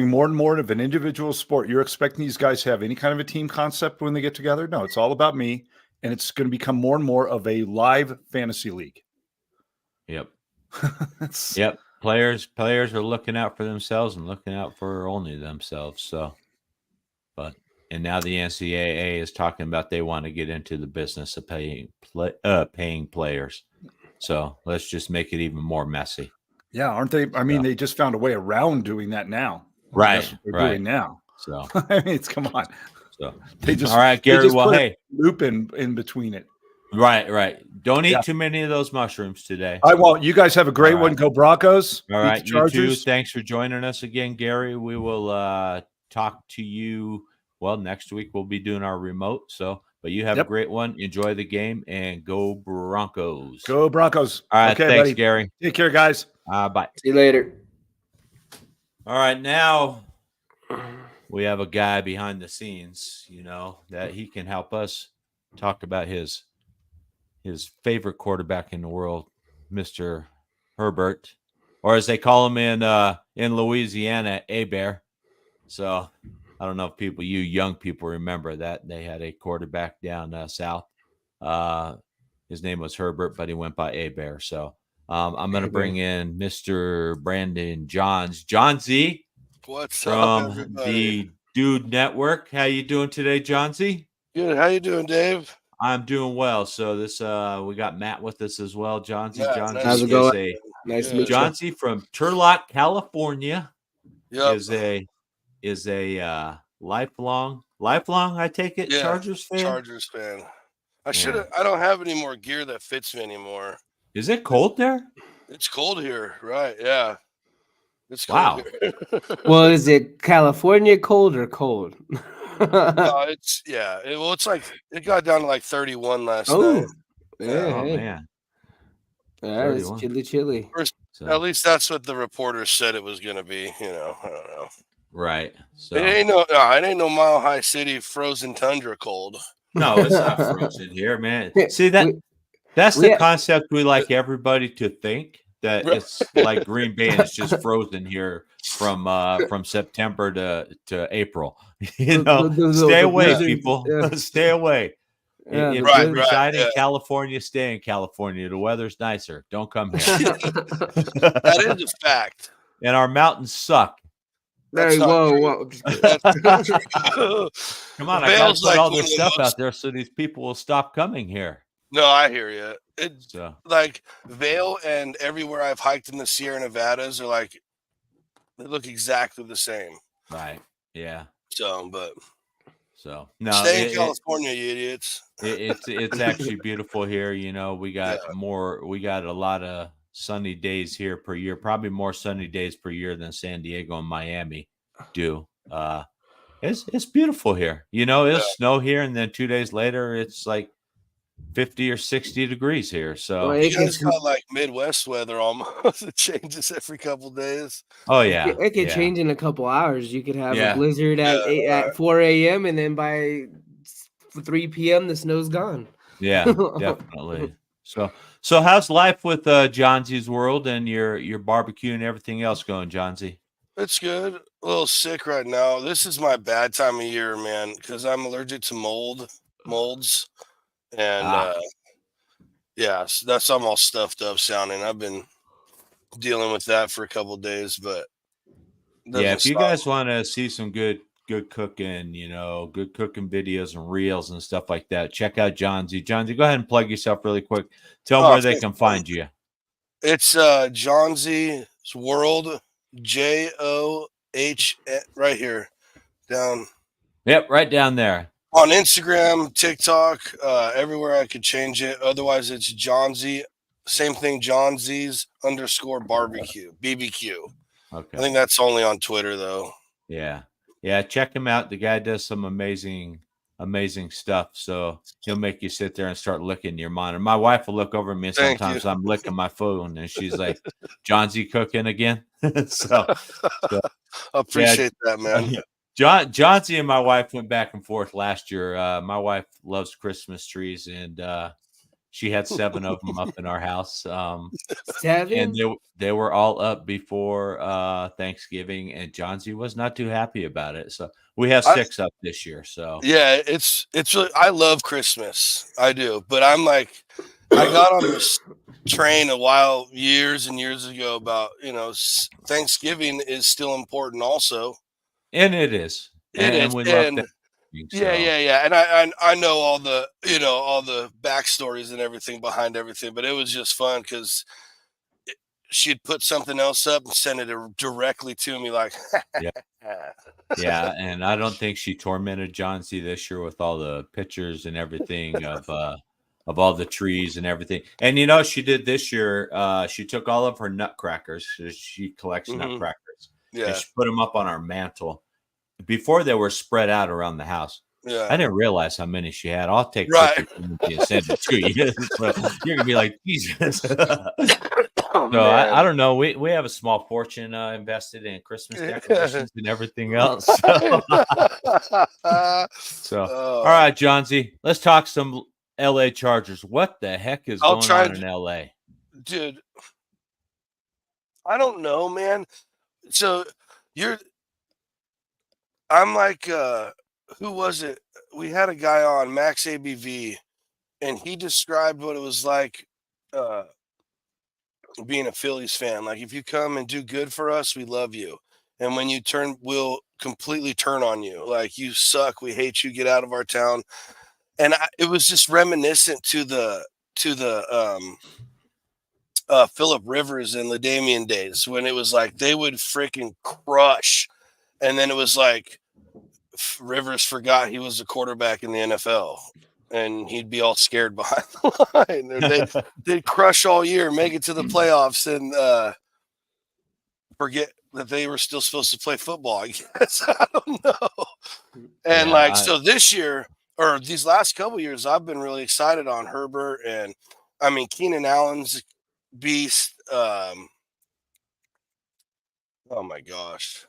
more and more of an individual sport. You're expecting these guys to have any kind of a team concept when they get together? No, it's all about me. And it's going to become more and more of a live fantasy league. Yep. Yep. Players are looking out for themselves and looking out for only themselves. So And now the NCAA is talking about they want to get into the business of paying players. So let's just make it even more messy. Yeah, aren't they? I mean, they just found a way around doing that now. Right. That's what they're doing now. So I mean, come on. So They just all right, Gary. They just Well, put hey, a loop in between it. Right. Don't eat too many of those mushrooms today. I won't. You guys have a great one. Go Broncos. All Beat right, the Chargers. you too. Thanks for joining us again, Gary. We will talk to you. Well, next week we'll be doing our remote. But you have a great one. Enjoy the game and go Broncos. Go Broncos. All right, okay, thanks, buddy. Gary. Take care, guys. Bye. See you later. All right, now we have a guy behind the scenes, that he can help us talk about his favorite quarterback in the world, Mr. Herbert, or as they call him in Louisiana, A-Bear. So I don't know if you young people remember that they had a quarterback down south. His name was Herbert, but he went by A-Bear. So I'm going to bring in Mr. Brandon Johns. John Z. What's from up, everybody? the Dude Network. How you doing today, John Z? Good. How you doing, Dave? I'm doing well. So this we got Matt with us as well. John Z. Matt, John nice Z to is meet a Nice to meet John you. Z from Turlock, California. Yep. Is a lifelong, I take it, Yeah, Chargers fan. Chargers fan. I don't have any more gear that fits me anymore. Is it cold there? It's cold here, right? Yeah. It's cold Wow. here. Well, is it California cold or cold? No, it's like it got down to like 31 last night. Yeah, Oh hey. man. Yeah, it's 31. chilly. So, At least that's what the reporters said it was going to be. I don't know. right. So It ain't no Mile High City frozen tundra cold. no, it's not frozen here, man. Yeah, See that's we the have- concept we like everybody to think that it's like Green Bay and it's just frozen here from September to April. Stay away, people. Stay away. Yeah, If the you reside in California, stay in California. The weather's nicer. Don't come here. That is a fact. And our mountains suck. Hey, whoa. That's true. Come on, I got to put all this stuff out there so these people will stop coming here. No, I hear you. It's So like Vail and everywhere I've hiked in the Sierra Nevadas are like they look exactly the same. right, yeah. So No, stay in California, you idiots. It's actually beautiful here. We got we got a lot of sunny days here per year, probably more sunny days per year than San Diego and Miami do. It's beautiful here. It'll snow here, and then 2 days later, it's like 50 or 60 degrees here. So you guys got like Midwest weather almost. It changes every couple days. Oh yeah, it could change in a couple hours. You could have a blizzard at 4 a.m. and then by 3 p.m. the snow's gone. Yeah, definitely. So how's life with John Z's World and your barbecue and everything else going, John Z? It's good. A little sick right now. This is my bad time of year, man, because I'm allergic to molds. And so that's I'm all stuffed up sounding. I've been dealing with that for a couple of days, but if you guys want to see some good cooking, good cooking videos and reels and stuff like that, check out John Z. John Z, go ahead and plug yourself really quick. Tell them where they can find you. It's John Z's World, JOH, right here down. Yep, right down there. On Instagram, TikTok, everywhere I could change it. Otherwise, it's John Z. Same thing, John Z's _barbecue, BBQ. Okay. I think that's only on Twitter, though. Yeah. Check him out. The guy does some amazing stuff. So he'll make you sit there and start licking your monitor. My wife will look over at me, and sometimes I'm licking my phone, and she's like, "John Z cooking again?" so I appreciate that, man. John Z and my wife went back and forth last year. My wife loves Christmas trees, and she had 7 of them up in our house. 7? And they were all up before Thanksgiving, and John Z was not too happy about it. So we have 6 up this year. So yeah, it's really, I love Christmas. I do, but I'm like, I got on this train years and years ago about Thanksgiving is still important also. And it is. and we love that. Yeah. And I know all the all the backstories and everything behind everything, but it was just fun because she'd put something else up and send it directly to me, like, yeah. And I don't think she tormented John C. this year with all the pictures and everything of all the trees and everything. And she did this year. She took all of her nutcrackers. She collects nutcrackers. Yeah. And she put them up on our mantle. Before they were spread out around the house. Yeah. I didn't realize how many she had. I'll take Right. pictures and send it to you. So you're gonna be like, Jesus. Oh, So I don't know. We have a small fortune invested in Christmas decorations and everything else. So all right, John Z, let's talk some LA Chargers. What the heck is going on in LA? Dude, I don't know, man. So I'm like, who was it? We had a guy on, Max ABV, and he described what it was like being a Phillies fan. Like, if you come and do good for us, we love you. And when you turn, we'll completely turn on you. Like, you suck. We hate you. Get out of our town. And it was just reminiscent to the Phillip Rivers and LaDainian days, when it was like they would freaking crush. And then it was like Rivers forgot he was a quarterback in the NFL, and he'd be all scared behind the line. They'd crush all year, make it to the playoffs, and forget that they were still supposed to play football, I guess. I don't know. And so this year, or these last couple years, I've been really excited on Herbert, and I mean, Keenan Allen's beast. Oh my gosh.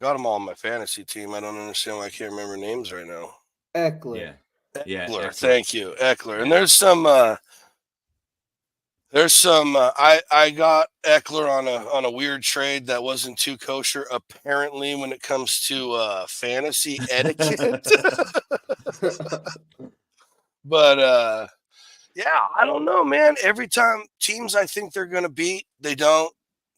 Got them all on my fantasy team. I don't understand why I can't remember names right now. Eckler. Yeah. Eckler. Thank you, Eckler. And there's some. I got Eckler on a weird trade that wasn't too kosher, apparently, when it comes to fantasy etiquette. But yeah, I don't know, man. Every time teams I think they're gonna beat, they don't.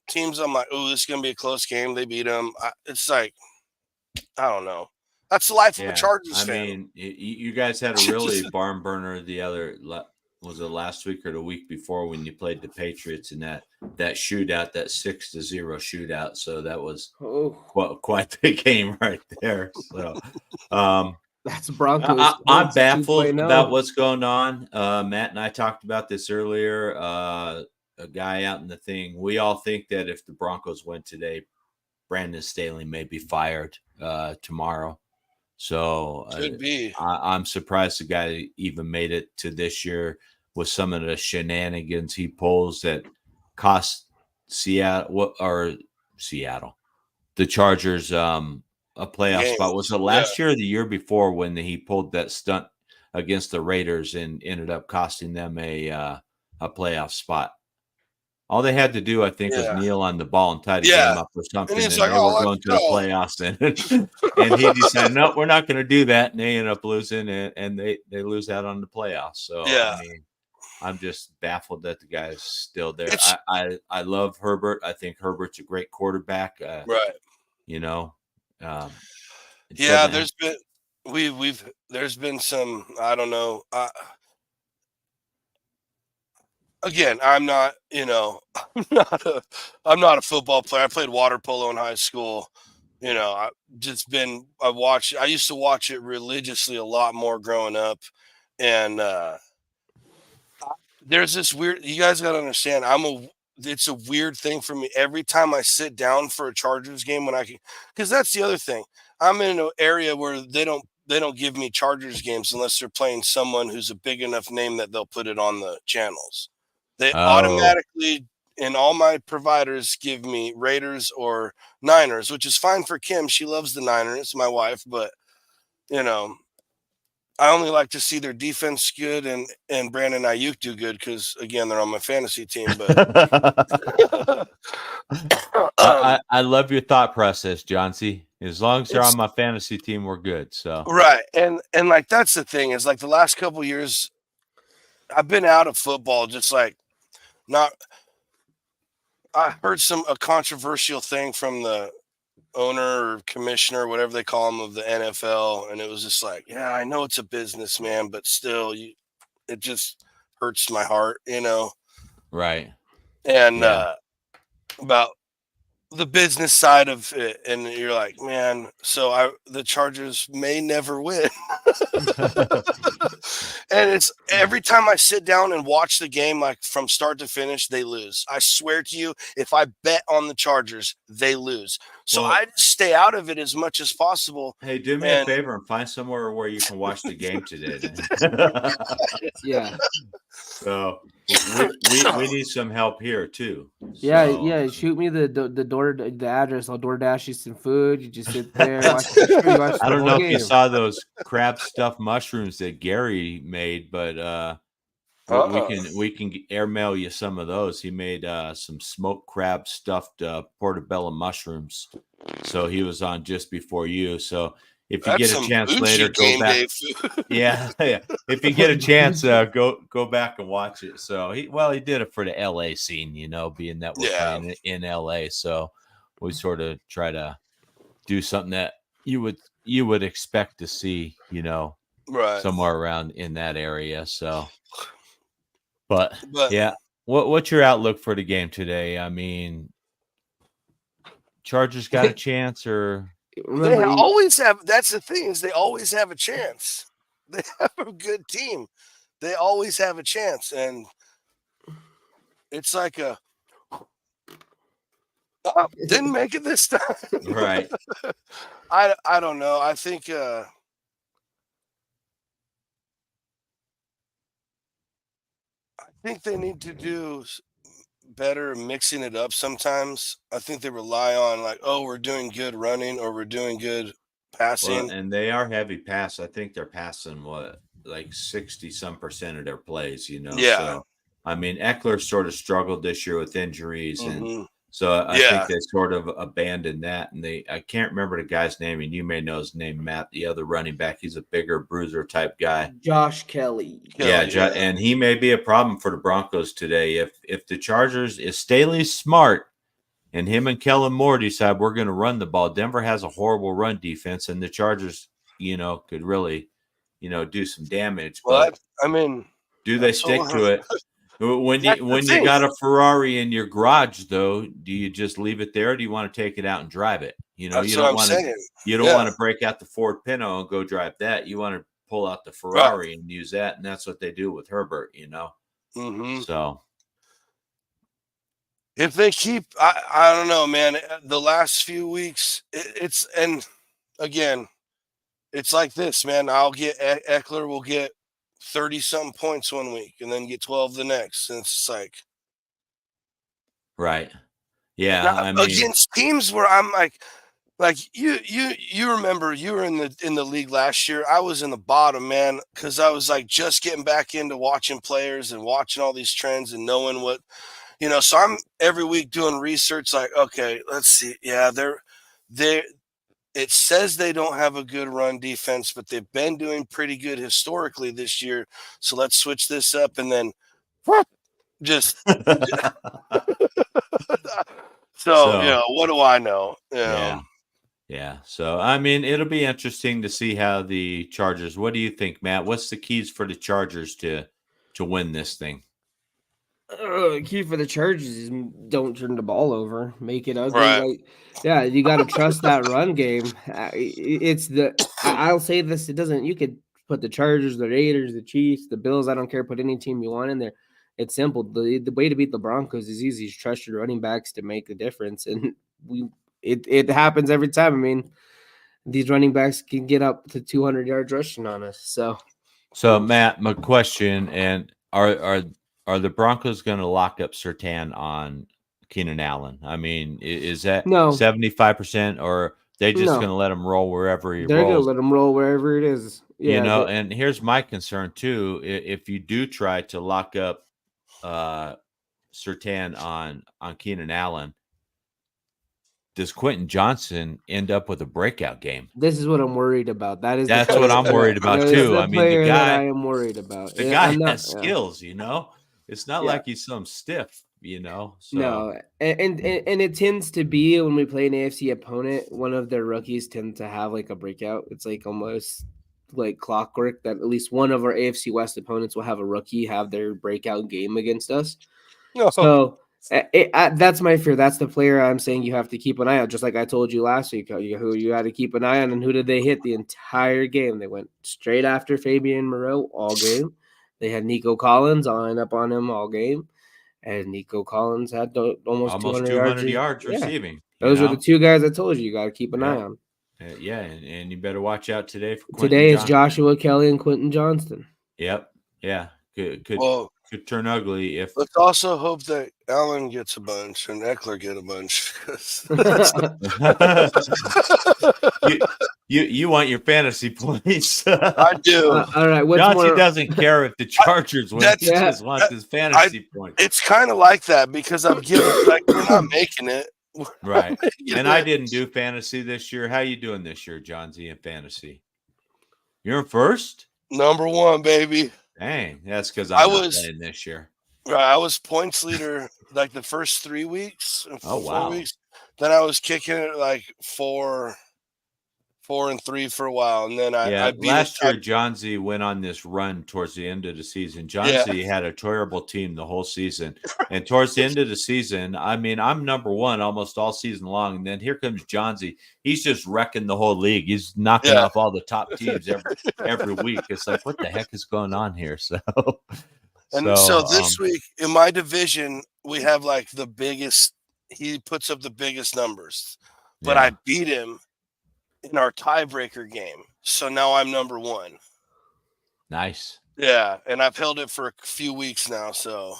Teams I'm like, oh, this is gonna be a close game. They beat them. It's like, I don't know. That's the life of a Chargers fan. I mean, you guys had a really barn burner was it last week or the week before when you played the Patriots in that shootout, that 6-0 shootout. So that was quite the game right there. So that's Broncos. I'm baffled about what's going on. Matt and I talked about this earlier. A guy out in the thing. We all think that if the Broncos win today, Brandon Staley may be fired tomorrow. So could be. I'm surprised the guy even made it to this year with some of the shenanigans he pulls that cost Seattle, the Chargers, a playoff spot. Was it last year or the year before when he pulled that stunt against the Raiders and ended up costing them a playoff spot? All they had to do, I think, was kneel on the ball and tie the game up or something, and they were going to the playoffs. And he decided, no, we're not going to do that, and they ended up losing, and they lose out on the playoffs. So, I mean, I'm just baffled that the guy is still there. I love Herbert. I think Herbert's a great quarterback. Right. There's been some, I don't know. Again, I'm not a football player. I played water polo in high school. I used to watch it religiously a lot more growing up. And there's this weird, you guys got to understand, it's a weird thing for me. Every time I sit down for a Chargers game, because that's the other thing. I'm in an area where they don't give me Chargers games unless they're playing someone who's a big enough name that they'll put it on the channels. They automatically, and all my providers give me Raiders or Niners, which is fine for Kim. She loves the Niners, my wife, but I only like to see their defense good and Brandon Ayuk do good because, again, they're on my fantasy team. But I love your thought process, John C. As long as they're on my fantasy team, we're good. So right, and like that's the thing is, like, the last couple of years, I've been out of football, just like not. I heard a controversial thing from the owner or commissioner, whatever they call him, of the NFL, and it was just like, yeah, I know it's a business, man, but still, it just hurts my heart, Right. And Yeah. about the business side of it, and you're like, man, so the Chargers may never win. And it's every time I sit down and watch the game, like from start to finish, they lose. I swear to you, if I bet on the Chargers, they lose. So Well, I just stay out of it as much as possible. Hey, do me a favor and find somewhere where you can watch the game today. Then. Yeah. So we need some help here too. Yeah, So- yeah. Shoot me the address. I'll DoorDash you some food. You just sit there. Watch the I don't whole know if game. you saw those crab stuffed mushrooms that Gary made, but we can airmail you some of those. He made some smoked crab stuffed portobello mushrooms. So he was on just before you. So if you get a chance later, go back. Yeah. If you get a chance, go back and watch it. So he did it for the LA scene, being that we're playing in LA. So we sort of try to do something that you would expect to see, right somewhere around in that area. So, but yeah, what's your outlook for the game today? I mean, Chargers got a chance, or they always have. That's the thing, is they always have a chance. They have a good team. They always have a chance, and it's like didn't make it this time. Right. I don't know. I think they need to do better mixing it up sometimes. I think they rely on like, oh, we're doing good running or we're doing good passing. Well, and they are heavy pass. I think they're passing like 60% of their plays, Yeah. So I mean, Eckler sort of struggled this year with injuries, and so I Yeah. think they sort of abandoned that. And I can't remember the guy's name, and you may know his name, Matt, the other running back. He's a bigger bruiser type guy. Josh Kelly. Yeah, and he may be a problem for the Broncos today. If the Chargers, if Staley's smart and him and Kellen Moore decide we're going to run the ball, Denver has a horrible run defense, and the Chargers, could really, do some damage. Well, But I mean, do they stick to it? When you got a Ferrari in your garage, though, do you just leave it there? Or do you want to take it out and drive it? You don't want to. You don't want to break out the Ford Pinto and go drive that. You want to pull out the Ferrari and use that, and that's what they do with Herbert. So if they keep, I don't know, man. The last few weeks, and again, it's like this, man. I'll get Eckler will get 30-something points one week and then get 12 the next. And it's like, right. Yeah. now, I mean, against teams where I'm like you remember you were in the league last year. I was in the bottom, man, because I was like just getting back into watching players and watching all these trends and knowing what, so I'm every week doing research like, okay, let's see. Yeah, it says they don't have a good run defense, but they've been doing pretty good historically this year. So let's switch this up, and then just so what do I know? Yeah. So I mean, it'll be interesting to see how the Chargers. What do you think, Matt? What's the keys for the Chargers to win this thing? Key for the Chargers is don't turn the ball over, make it ugly. Right. Yeah, you got to trust that run game. I'll say this: it doesn't. You could put the Chargers, the Raiders, the Chiefs, the Bills. I don't care. Put any team you want in there. It's simple. The way to beat the Broncos is easy. Just trust your running backs to make a difference, and it happens every time. I mean, these running backs can get up to 200 yards rushing on us. So Matt, my question: and are the Broncos going to lock up Surtain on Keenan Allen? I mean, is that 75%, or are they just going to let him roll wherever he rolls? They're going to let him roll wherever it is. Yeah, and here's my concern too. If you do try to lock up Surtain on Keenan Allen, does Quentin Johnson end up with a breakout game? This is what I'm worried about. That's what I'm worried about too. I mean, the guy I am worried about. The guy has skills, It's not like he's some stiff, So No, and it tends to be when we play an AFC opponent, one of their rookies tend to have like a breakout. It's like almost like clockwork that at least one of our AFC West opponents will have a rookie have their breakout game against us. No. So that's my fear. That's the player I'm saying you have to keep an eye on. Just like I told you last week, who you had to keep an eye on, and who did they hit the entire game? They went straight after Fabian Moreau all game. They had Nico Collins line up on him all game. And Nico Collins had almost 200 yards Yeah. receiving. Those are the two guys I told you got to keep an eye on. Yeah, and you better watch out today for Quentin Today is Johnston. Joshua Kelly and Quentin Johnston. Yep. Yeah. Could turn ugly if. Let's also hope that Allen gets a bunch and Eckler get a bunch. You want your fantasy points. I do. All right. Johnson doesn't care if the Chargers win. He just wants his fantasy points. It's kind of like that because I'm giving like we're not making it. Right. And I didn't do fantasy this year. How you doing this year, John Z, in fantasy? You're in first? Number 1, baby. Dang, that's because I was playing this year. Right, I was points leader like the first 3 weeks. Oh, 4 weeks. Then I was kicking it like 4 and 3 for a while, and then I beat last year John Z went on this run towards the end of the season. John Z had a terrible team the whole season, and towards the end of the season, I mean, I'm number 1 almost all season long, and then here comes John Z. He's just wrecking the whole league. He's knocking off all the top teams every week. It's like, what the heck is going on here? So this week in my division, we have like the biggest. He puts up the biggest numbers, but I beat him in our tiebreaker game. So now I'm number 1. Nice. Yeah. And I've held it for a few weeks now. So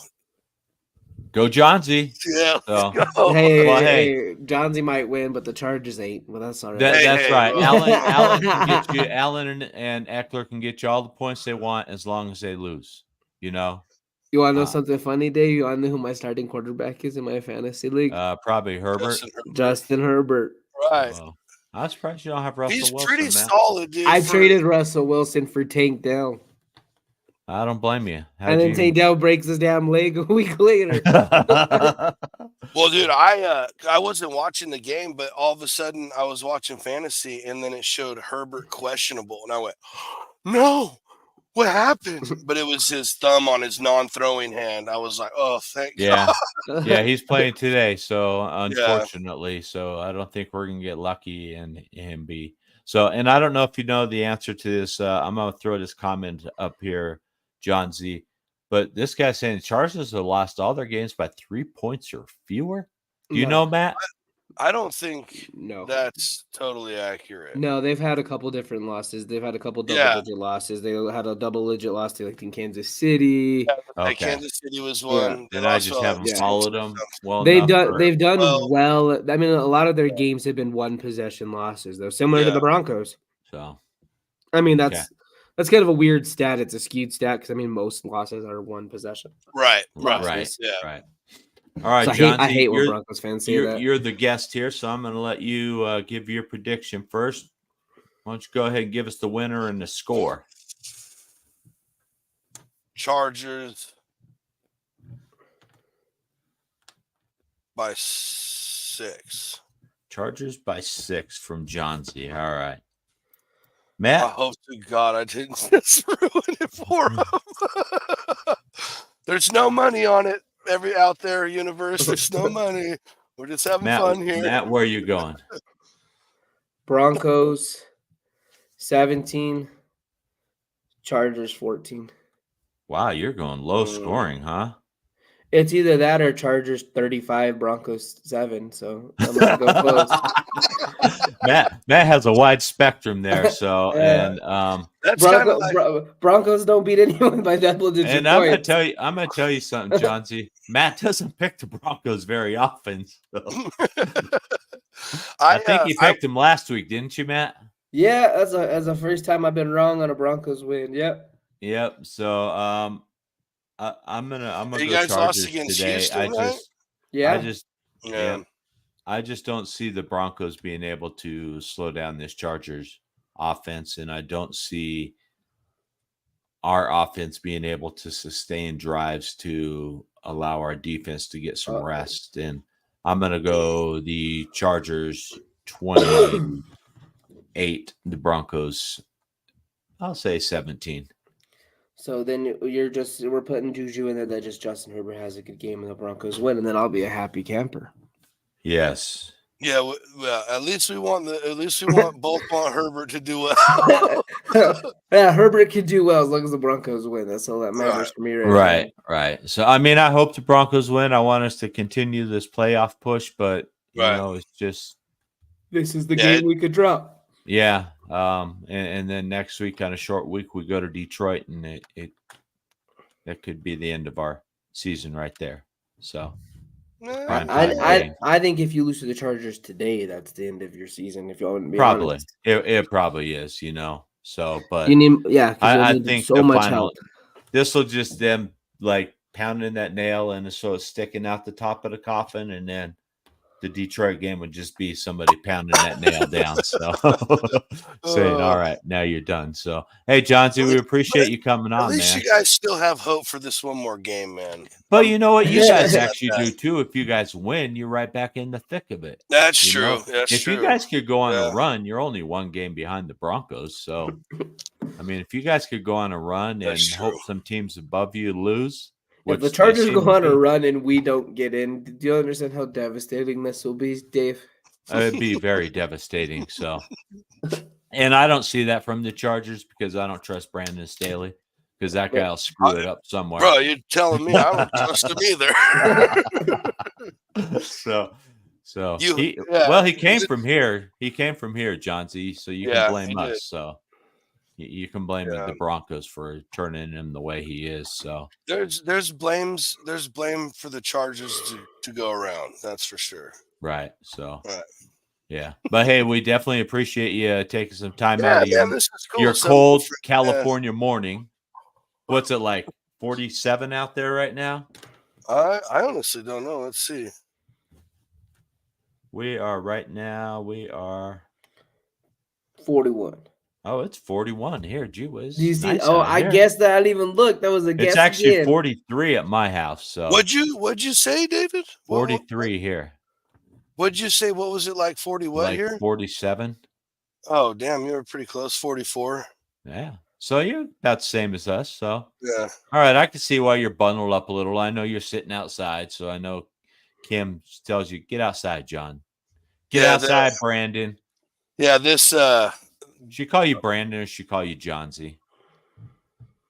go John Z. Yeah. So, hey, John Z might win, but the Chargers ain't. Well, that's all right. That's right. Allen can get you. Allen and Eckler can get you all the points they want as long as they lose. You want to know something funny, Dave? You want to know who my starting quarterback is in my fantasy league? Probably Herbert. Justin Herbert. Right. Well, I was surprised you don't have Russell Wilson. He's pretty solid, dude. I traded Russell Wilson for Tank Dell. I don't blame you. And then Tank Dell breaks his damn leg a week later. Well, dude, I wasn't watching the game, but all of a sudden I was watching fantasy, and then it showed Herbert questionable, and I went, "No, what happened?" But it was his thumb on his non-throwing hand. I was like, "Oh, thank God." Yeah, he's playing today, so unfortunately, so I don't think we're gonna get lucky and him be so. And I don't know if you know the answer to this. I'm gonna throw this comment up here, John Z. But this guy's saying the Chargers have lost all their games by 3 points or fewer. Do you know, Matt? I don't think that's totally accurate. No, they've had a couple different losses. They've had a couple double-digit losses. They had a double-digit loss to like in Kansas City. Yeah, Kansas City was one. And I just haven't followed them. Well, they've done well. I mean, a lot of their games have been 1-possession losses, though, similar to the Broncos. So, I mean, that's kind of a weird stat. It's a skewed stat because I mean, most losses are 1 possession. Right. Right. All right, so John. I hate when Broncos fans say that. You're the guest here, so I'm going to let you give your prediction first. Why don't you go ahead and give us the winner and the score? Chargers by 6. Chargers by 6 from John Z. All right. Matt? I hope to God I didn't just ruin it for him. There's no money on it. Out there, universe, there's no money. We're just having fun here. Matt, where are you going? Broncos 17, Chargers 14. Wow, you're going low scoring, huh? It's either that or Chargers 35, Broncos 7. So I'm gonna go close. Matt has a wide spectrum there. So that's Broncos don't beat anyone by double-digit points. And I'm gonna tell you something, John Z. Matt doesn't pick the Broncos very often. So. I think you picked them last week, didn't you, Matt? Yeah, that's the first time I've been wrong on a Broncos win. Yep. So I'm gonna you go guys Chargers lost against today. Houston, right? I just don't see the Broncos being able to slow down this Chargers offense, and I don't see our offense being able to sustain drives to allow our defense to get some rest. And I'm going to go the Chargers 28, the Broncos, I'll say 17. So then we're putting Juju in there that just Justin Herbert has a good game and the Broncos win, and then I'll be a happy camper. Yes. Yeah, well, at least we want both want Herbert to do well. Yeah, Herbert can do well as long as the Broncos win. That's all that matters for me right now. Right. So I mean, I hope the Broncos win. I want us to continue this playoff push, but you know, it's just this is the game we could drop. Yeah. And then next week on a short week we go to Detroit, and that could be the end of our season right there. So I think if you lose to the Chargers today, that's the end of your season. If you want to be honest, it probably is, you know. So, but you need, I think so much help. This will just them like pounding that nail, and so it's sticking out the top of the coffin, and then the Detroit game would just be somebody pounding that nail down. So saying, all right, now you're done. So, hey, Johnsy, we appreciate you coming on, man. At least you guys still have hope for this one more game, man. But you know what? You guys actually do, too. If you guys win, you're right back in the thick of it. That's true. If you guys could go on a run, you're only one game behind the Broncos. So, I mean, if you guys could go on a run and hope some teams above you lose. If the Chargers go on a run and we don't get in, do you understand how devastating this will be, Dave? It'd be very devastating. So, and I don't see that from the Chargers because I don't trust Brandon Staley because that guy will screw it up somewhere. Bro, you're telling me I don't trust him either. He came from here. He came from here, Johnsy. So you can blame us. Did. So. You can blame the Broncos for turning him the way he is. So there's blame for the Chargers to go around. That's for sure. Right. So yeah. But hey, we definitely appreciate you taking some time out of your cold California morning. What's it like? 47 out there right now? I honestly don't know. Let's see. We are 41. Oh, it's 41 here. Gee whiz. Do you see? I guess that I didn't even look. That was a guess. It's actually 43 at my house. So what'd you say, David? 43 here. What'd you say? What was it like? 40 what here? 47. Oh, damn, you were pretty close. 44. Yeah. So you're about the same as us. So yeah. All right. I can see why you're bundled up a little. I know you're sitting outside. So I know Kim tells you, get outside, John. Get outside, Brandon. Yeah, this she call you Brandon or she call you Johnsy?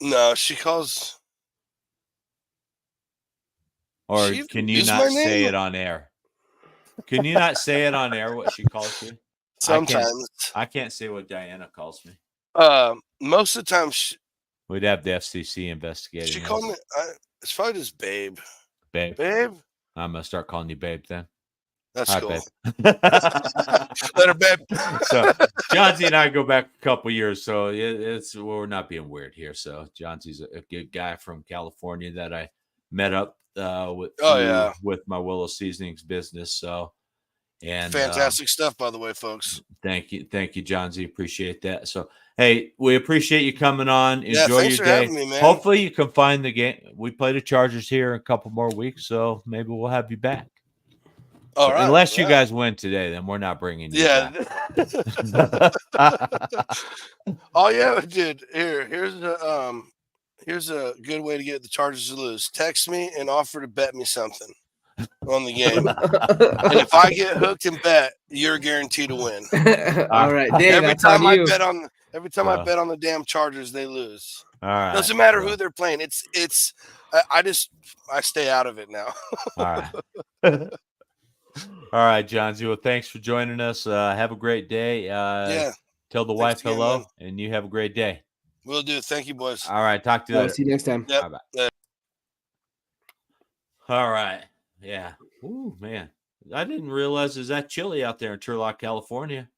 No, she calls. Or can you not say it on air? Can you not say it on air what she calls you? Sometimes. I can't say what Diana calls me. Most of the time, we'd have the FCC investigating. She called me. It's probably just Babe. Babe. Babe. I'm gonna start calling you Babe then. That's cool. Let her, babe. So Johnsy and I go back a couple years, so we're not being weird here. So Johnsy's a good guy from California that I met up with my Willow Seasonings business. So and fantastic stuff, by the way, folks. Thank you, Johnsy. Appreciate that. So hey, we appreciate you coming on. Enjoy your day. Me, man. Hopefully you can find the game. We play the Chargers here in a couple more weeks, so maybe we'll have you back. All right. Unless you guys win today, then we're not bringing you back. Oh yeah, dude. Here's a good way to get the Chargers to lose. Text me and offer to bet me something on the game. And if I get hooked and bet, you're guaranteed to win. All right, Dave, every time I bet on the damn Chargers, they lose. All right. Doesn't matter who they're playing. I stay out of it now. All right. All right, Johnsy. Well, thanks for joining us. Have a great day. Tell the wife hello, and you have a great day. Will do. Thank you, boys. All right. Talk to you later. See you next time. Yep. Bye-bye. All right. Yeah. Ooh, man. I didn't realize it's that chilly out there in Turlock, California.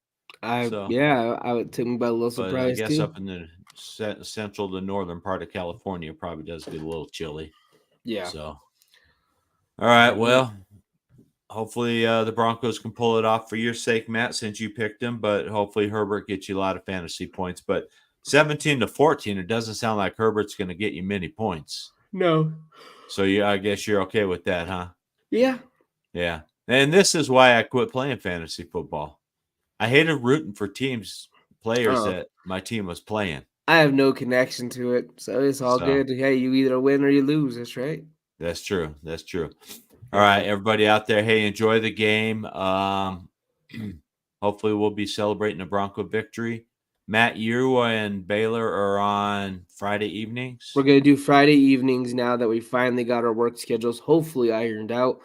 I would take me by a little surprise I guess too. up in the central to northern part of California, it probably does get a little chilly. Yeah. So, all right. Well, hopefully the Broncos can pull it off for your sake, Matt, since you picked them. But hopefully Herbert gets you a lot of fantasy points. But 17-14, it doesn't sound like Herbert's going to get you many points. No. So I guess you're okay with that, huh? Yeah. Yeah. And this is why I quit playing fantasy football. I hated rooting for players Oh. that my team was playing. I have no connection to it, so it's all So- good. Hey, you either win or you lose. That's right. That's true. That's true. All right, everybody out there, hey, enjoy the game. Hopefully we'll be celebrating a Bronco victory. Matt, you and Baylor are on Friday evenings. We're gonna do Friday evenings now that we finally got our work schedules hopefully ironed out,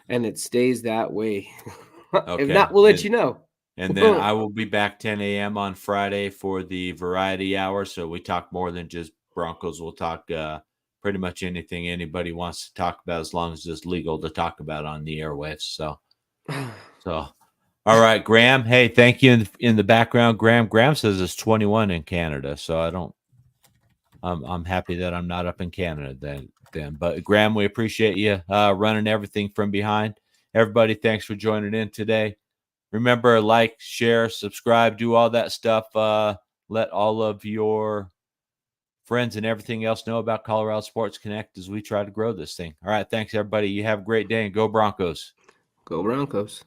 and it stays that way. Okay. If not, we'll let you know. And then I will be back 10 a.m. on Friday for the variety hour. So we talk more than just Broncos. We'll talk pretty much anything anybody wants to talk about, as long as it's legal to talk about on the airwaves. So all right, Graham. Hey, thank you in the background. Graham says it's 21 in Canada. So I'm happy that I'm not up in Canada then. But Graham, we appreciate you running everything from behind. Everybody, thanks for joining in today. Remember, like, share, subscribe, do all that stuff. Let all of your friends and everything else know about Colorado Sports Connect as we try to grow this thing. All right. Thanks, everybody. You have a great day, and go Broncos. Go Broncos.